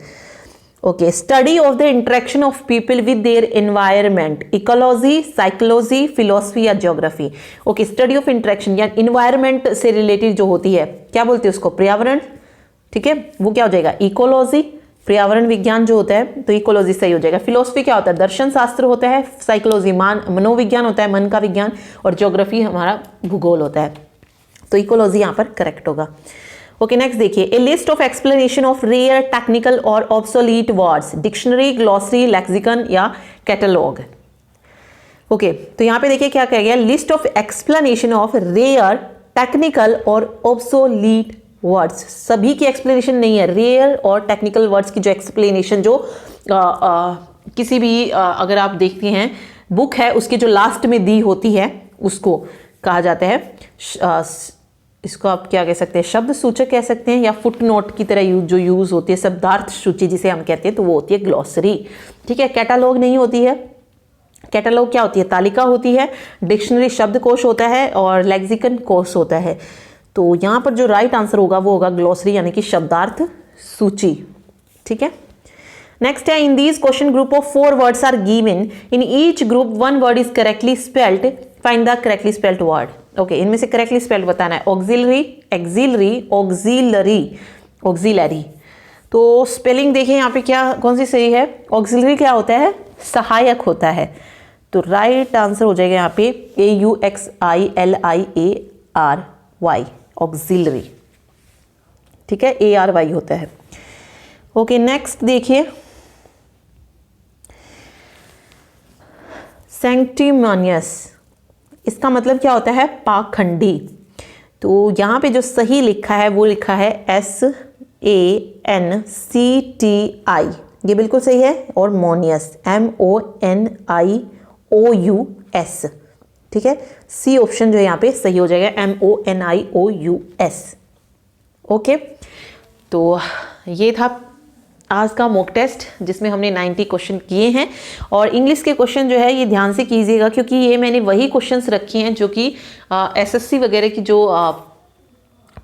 Okay, study of the interaction of people with their environment, ecology, psychology, philosophy या geography. Okay, study of interaction या environment से रिलेटेड जो होती है, क्या बोलते हैं उसको, पर्यावरण, ठीक है, वो क्या हो जाएगा, इकोलॉजी। पर्यावरण विज्ञान जो होता है तो इकोलॉजी सही हो जाएगा। फिलोसफी क्या होता है, दर्शन शास्त्र होता है। साइकोलॉजी मनोविज्ञान होता है, मन का विज्ञान। और ज्योग्राफी हमारा भूगोल होता है, तो इकोलॉजी यहाँ पर करेक्ट होगा। ओके, नेक्स्ट देखिए, a list of explanation of rare, technical और obsolete words, dictionary, glossary, lexicon या कैटलॉग। ओके, तो यहाँ पे देखिए क्या कहा गया, list of explanation of rare, technical और ऑब्सोलीट वर्ड्स। सभी की एक्सप्लेनेशन नहीं है, रेयर और टेक्निकल वर्ड्स की जो एक्सप्लेनेशन जो किसी भी अगर आप देखते हैं बुक है उसके जो लास्ट में दी होती है उसको कहा जाता है, इसको आप क्या कह सकते हैं, शब्द सूचक कह सकते हैं या फुट नोट की तरह जो यूज होती है, शब्दार्थ सूची जिसे हम कहते हैं, तो वो होती है ग्लॉसरी, ठीक है। कैटालॉग नहीं होती है, कैटालॉग क्या होती है, तालिका होती है। डिक्शनरी शब्दकोश होता है और लेक्सिकन कोश होता है। तो यहाँ पर जो राइट आंसर होगा वो होगा ग्लॉसरी यानी कि शब्दार्थ सूची, ठीक है। नेक्स्ट है, in these question group of 4 words are given, in each group 1 word is correctly spelled, find the correctly spelled word. Okay, इनमें से करेक्टली स्पेल्ड बताना है, ऑक्सिलरी, एक्सिलरी, ऑक्सिलरी, ऑक्सिलरी। तो स्पेलिंग देखिए यहाँ पे क्या कौन सी सही है, ऑक्सिलरी क्या होता है, सहायक होता है। तो राइट आंसर हो जाएगा यहाँ पे AUXILIARY, ऑक्सिलरी, ठीक है, ARY होता है। ओके, नेक्स्ट देखिए, सैंक्टिमोनियस, इसका मतलब क्या होता है, पाखंडी। तो यहाँ पे जो सही लिखा है वो लिखा है SANCTI, ये बिल्कुल सही है। और मोनियस MONIOUS, ठीक है, सी ऑप्शन जो है यहाँ पे सही हो जाएगा, MONIOUS। ओके, तो ये था आज का मॉक टेस्ट जिसमें हमने 90 क्वेश्चन किए हैं। और इंग्लिश के क्वेश्चन जो है ये ध्यान से कीजिएगा क्योंकि ये मैंने वही क्वेश्चंस रखे हैं जो कि SSC वगैरह की जो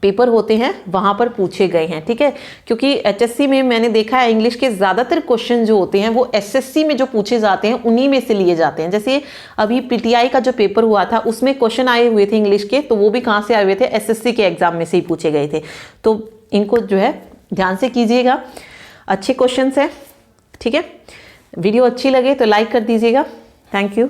पेपर होते हैं वहाँ पर पूछे गए हैं, ठीक है। क्योंकि HSC में मैंने देखा है इंग्लिश के ज़्यादातर क्वेश्चन जो होते हैं वो SSC में जो पूछे जाते हैं उन्हीं में से लिए जाते हैं। जैसे अभी PTI का जो पेपर हुआ था उसमें क्वेश्चन आए हुए थे इंग्लिश के, तो वो भी कहाँ से आए हुए थे, SSC के एग्जाम में से ही पूछे गए थे। तो इनको जो है ध्यान से कीजिएगा, अच्छे क्वेश्चन है, ठीक है। वीडियो अच्छी लगे तो लाइक कर दीजिएगा। Thank you.